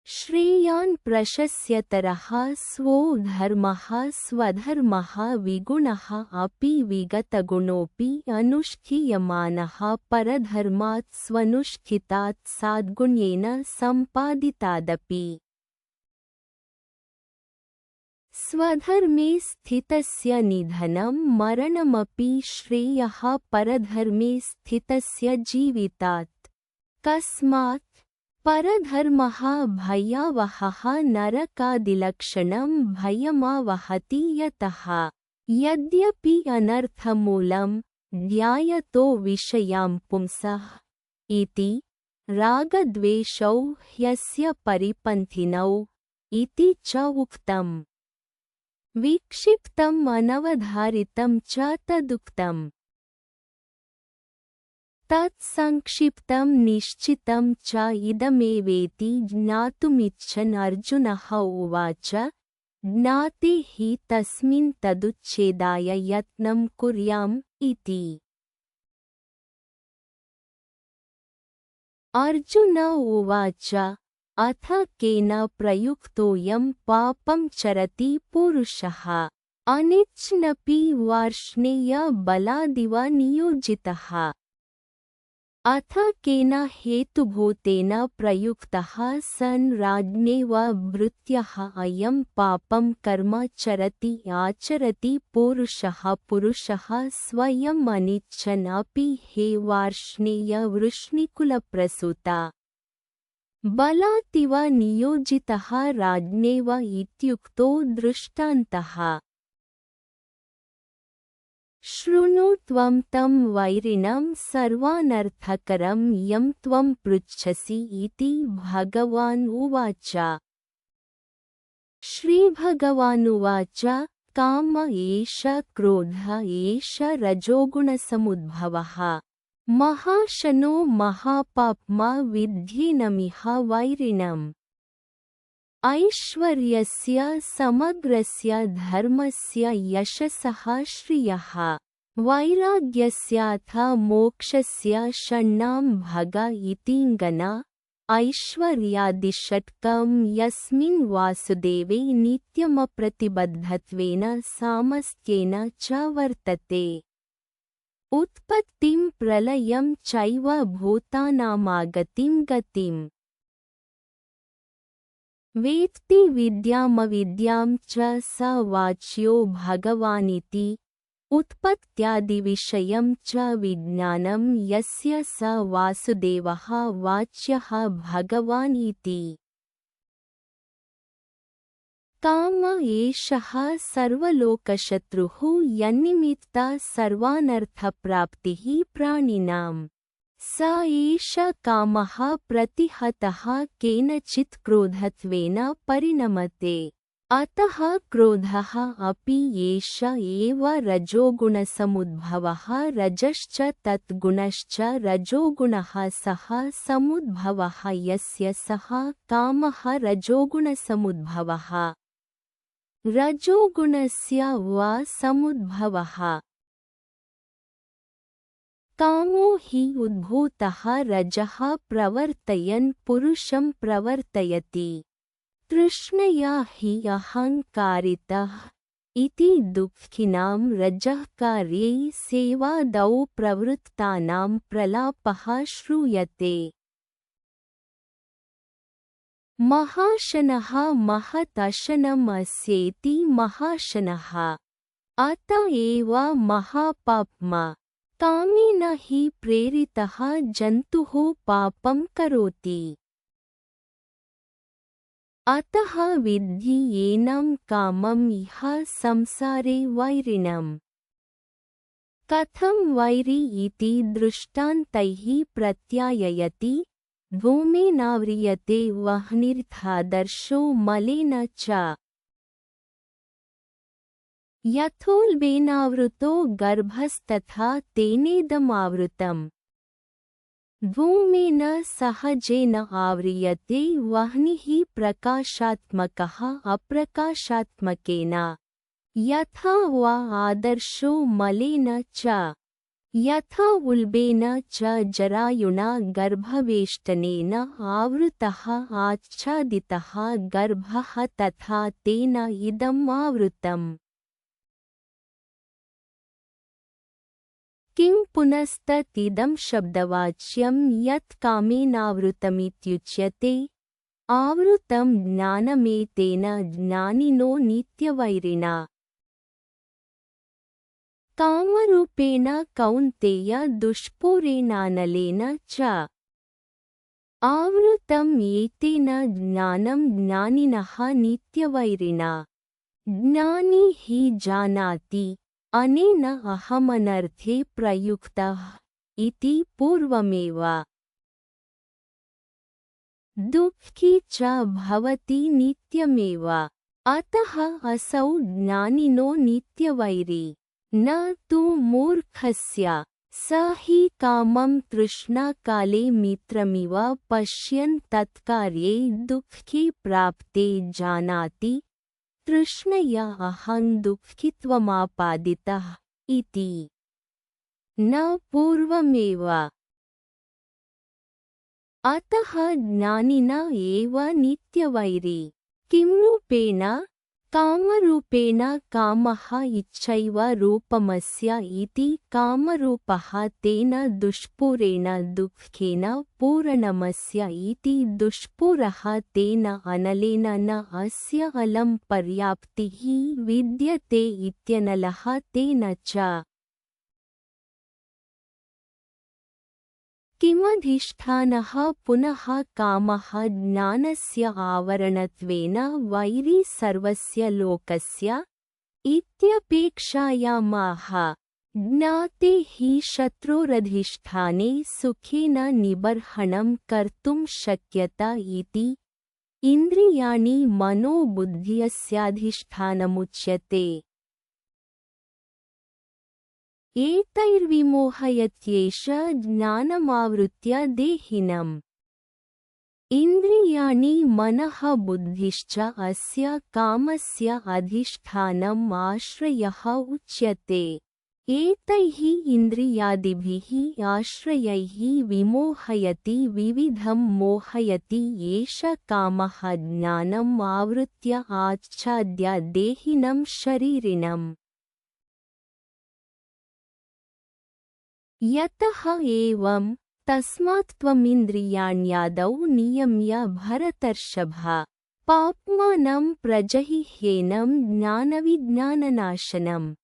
श्रेयान् प्रशस्यतरः स्वो धर्मः स्वधर्मः विगुणः अपि विगतगुणोऽपि अनुष्ठीयमानः परधर्मात् स्वनुष्ठितात् साद्गुण्येन सम्पादितादपि स्वधर्मे स्थितस्य निधनं मरणमपि श्रेयः परधर्मे स्थितस्य जीवितात् कस्मात् परधर्मः भयावहः नरकादिलक्षणं भयमावहति यतः यद्यपि अनर्थमूलं ध्यायतो विषयां पुंसः इति रागद्वेषौ ह्यस्य परिपन्थिनौ इति च उक्तम् विक्षिप्तम् अनवधारितं च तदुक्तम् तत्संक्षिप्तं निश्चितं च इदमेवेति ज्ञातुमिच्छन् अर्जुनः उवाच ज्ञाते हि तस्मिन् तदुच्छेदाय यत्नं कुर्याम् इति अर्जुन उवाच अथ केन प्रयुक्तोऽयं पापं चरति पुरुषः अनिच्नपि वार्ष्णेय बलादिव नियोजितः अथ केन हेतुभूतेन प्रयुक्तः सन् राज्ञेव भृत्यः अयं पापं कर्म चरति आचरति पुरुषः स्वयम् अनिच्छन् अपि हे वार्ष्णेय वृष्णिकुलप्रसूता बलातिव नियोजितः राज्ञेव इत्युक्तो दृष्टान्तः। शृणु त्वं तं वैरिणं सर्वानर्थकरं यं त्वं पृच्छसि इति भगवान् उवाच। श्रीभगवानुवाच काम एष क्रोध एष रजोगुणसमुद्भवः महाशनो महापाप्मा विद्येनमिह वैरिणम् ऐश्वर्यस्य समग्रस्य धर्मस्य यशसः श्रियः वैराग्यस्याथ मोक्षस्य षण्णां भग इतीङ्गना ऐश्वर्यादिषट्कं यस्मिन् वासुदेवे नित्यमप्रतिबद्धत्वेन सामस्त्येन च वर्तते उत्पत्तिं प्रलयं चैव भूतानामागतिं गतिम् वेत्ति विद्यामविद्यां च स वाच्यो भगवानिति उत्पत्त्यादिविषयं च विज्ञानं यस्य स वासुदेवः वाच्यः भगवान् इति। काम एषः सर्वलोकशत्रुः यन्निमित्ता सर्वानर्थप्राप्तिः प्राणिनाम् स एष कामः प्रतिहतः केनचित् क्रोधत्वेन परिणमते अतः क्रोधः अपि एष एव रजोगुणसमुद्भवः रजश्च तद्गुणश्च रजोगुणः सः समुद्भवः यस्य सः कामः रजोगुणसमुद्भवः रजोगुणस्य वा समुद्भवः कामो हि उद्भूतः रजः प्रवर्तयन् पुरुषं प्रवर्तयति तृष्णया हि अहङ्कारितः इति दुःखिनां रजः कार्ये सेवादौ प्रवृत्तानां प्रलापः श्रूयते। महाशनः महदशनम् अस्येति महाशनः अत एव महापाप्मा कामेन हि प्रेरितः जन्तुः पापं करोति अतः विद्धि येनं कामम् इह संसारे वैरिणम्। कथं वैरी इति दृष्टान्तैः प्रत्याययति धूमेनाव्रियते वह्निर्थादर्शो मलेन च यथोल्बेनावृतो गर्भस्तथा तेनेदमावृतम् धूमेन सहजेन आव्रियते वह्निः प्रकाशात्मकः अप्रकाशात्मकेन यथा वा आदर्शो मलेन च यथा उल्बेन च जरायुणा गर्भवेष्टनेन आवृतः आच्छादितः गर्भः तथा तेन इदम् आवृतम्। किं पुनस्ततिदं शब्दवाच्यं यत् कामेनावृतमित्युच्यते आवृतं ज्ञानमेतेन ज्ञानिनो नित्यवैरिणा कामरूपेण कौन्तेय दुष्पूरेणानलेन च आवृतम् एतेन ज्ञानं ज्ञानिनः नित्यवैरिणा ज्ञानी हि जानाति अनेन अहमनर्थे प्रयुक्तः इति पूर्वमेव दुःखी च भवति नित्यमेव अतः असौ ज्ञानिनो नित्यवैरी न तु मूर्खस्य स हि कामं तृष्णाकाले मित्रमिव पश्यन् तत्कार्ये दुःखे प्राप्ते जानाति तृष्णया अहं दुःखित्वमापादितः इति न पूर्वमेव अतः ज्ञानिना एव नित्यवैरी किं रूपेण कामरूपेण कामः इच्छैव रूपमस्य इति कामरूपः तेन दुष्पूरेण दुःखेन पूरणमस्य इति दुष्पूरः तेन अनलेन न अस्य अलं पर्याप्तिः विद्यते इत्यनलः तेन च। किमधिष्ठानः पुनः कामः ज्ञानस्य आवरणत्वेन वैरी सर्वस्य लोकस्य इत्यपेक्षायामाह। ज्ञाते हि शत्रोरधिष्ठाने सुखेन निबर्हणं कर्तुं शक्यत इति इन्द्रियाणि मनो बुद्ध्यस्याधिष्ठानमुच्यते। एतैर्विमोहयत्येष ज्ञानमावृत्य देहिनम्। इन्द्रियाणि मनः बुद्धिश्च अस्य कामस्य अधिष्ठानम् आश्रयः उच्यते। एतैः इन्द्रियादिभिः आश्रयैः विमोहयति विविधं मोहयति एष कामः ज्ञानम् आवृत्य आच्छाद्य देहिनं शरीरिणम्। यतः एवं तस्मात् त्वमिन्द्रियाण्यादौ नियम्य भरतर्षभ पाप्मानं प्रजहिह्येनं ज्ञानविज्ञाननाशनम्।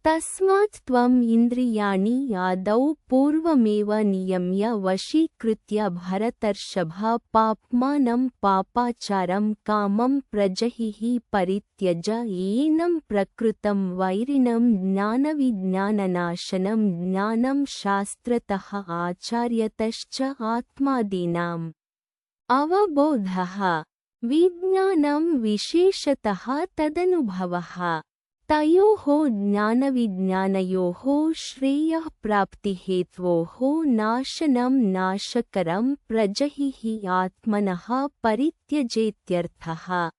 तस्मात् त्वम् इन्द्रियाणि आदौ पूर्वमेव नियम्य वशीकृत्य भरतर्षभ पाप्मानं पापाचारं कामं प्रजहिः परित्यज येनं प्रकृतं वैरिणं ज्ञानविज्ञाननाशनं ज्ञानं शास्त्रतः आचार्यतश्च आत्मादीनाम् अवबोधः। विज्ञानं विशेषतः तदनुभवः। तयोः ज्ञानविज्ञानयोः श्रेयः प्राप्तिहेत्वोः नाशनं नाशकरं प्रजहिः आत्मनः परित्यजेत्यर्थः।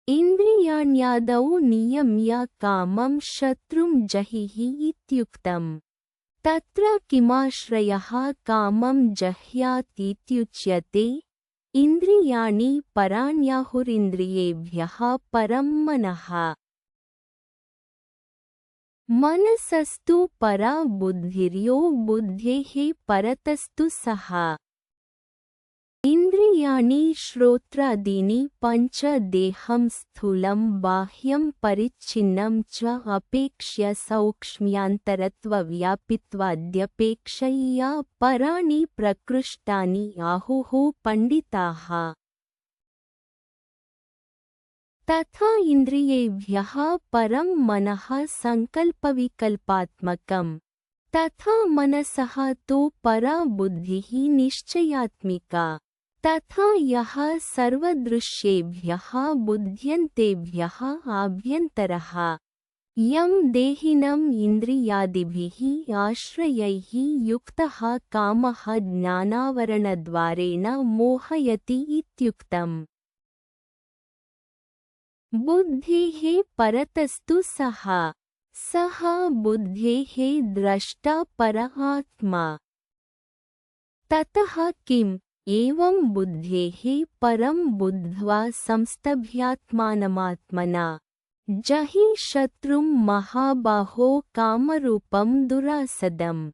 इन्द्रियाण्यादौ नियम्य कामं शत्रुं जहिः इत्युक्तम्। तत्र किमाश्रयः कामं जह्यात् इत्युच्यते। इन्द्रियाणि पराण्याहुरिन्द्रियेभ्यः परं मनः। मनसस्तु परा बुद्धिर्यो बुद्धेः परतस्तु सः। इन्द्रियाणि श्रोत्रादीनि पञ्च देहं स्थूलं बाह्यं परिच्छिन्नं च अपेक्ष्य सौक्ष्म्यान्तरत्वव्यापित्वाद्यपेक्षयया पराणि प्रकृष्टानि आहुः पण्डिताः। तथा इन्द्रियेभ्यः परं मनः सङ्कल्पविकल्पात्मकम्। तथा मनसः तु परा बुद्धिः निश्चयात्मिका। तथा यः सर्वदृश्येभ्यः बुध्यन्तेभ्यः आभ्यन्तरः। यं देहिनम् इन्द्रियादिभिः आश्रयैः युक्तः कामः ज्ञानावरणद्वारेण मोहयति इत्युक्तम्। बुद्धेः परतस्तु सः। सः बुद्धेः द्रष्टा पर आत्मा। ततः किम् एवं बुद्धेः परं बुद्ध्वा संस्तभ्यात्मानमात्मना जहि शत्रुं महाबाहो कामरूपं दुरासदम्।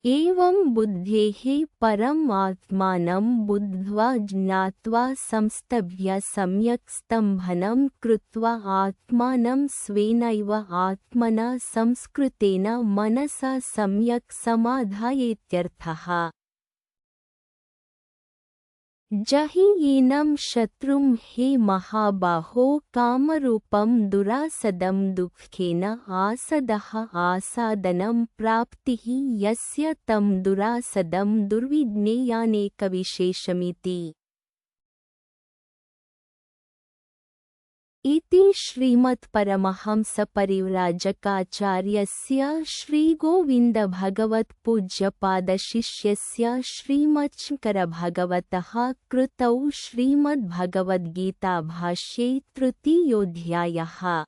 एवं बुद्धेः परम् आत्मानं बुद्ध्वा ज्ञात्वा संस्तभ्य सम्यक् स्तम्भनं कृत्वा आत्मानं स्वेनैव आत्मना संस्कृतेन मनसा सम्यक् समाधायेत्यर्थः। जहि येनं शत्रुं हे महाबाहो कामरूपं दुरासदं दुःखेन आसदः आसादनं प्राप्तिः यस्य तं दुरासदं दुर्विज्ञेयानेकविशेषमिति। इति श्रीमत्परमहंसपरिव्राजकाचार्यस्य श्रीगोविन्दभगवत्पूज्यपादशिष्यस्य श्रीमच्छङ्करभगवतः कृतौ श्रीमद्भगवद्गीताभाष्ये तृतीयोऽध्यायः।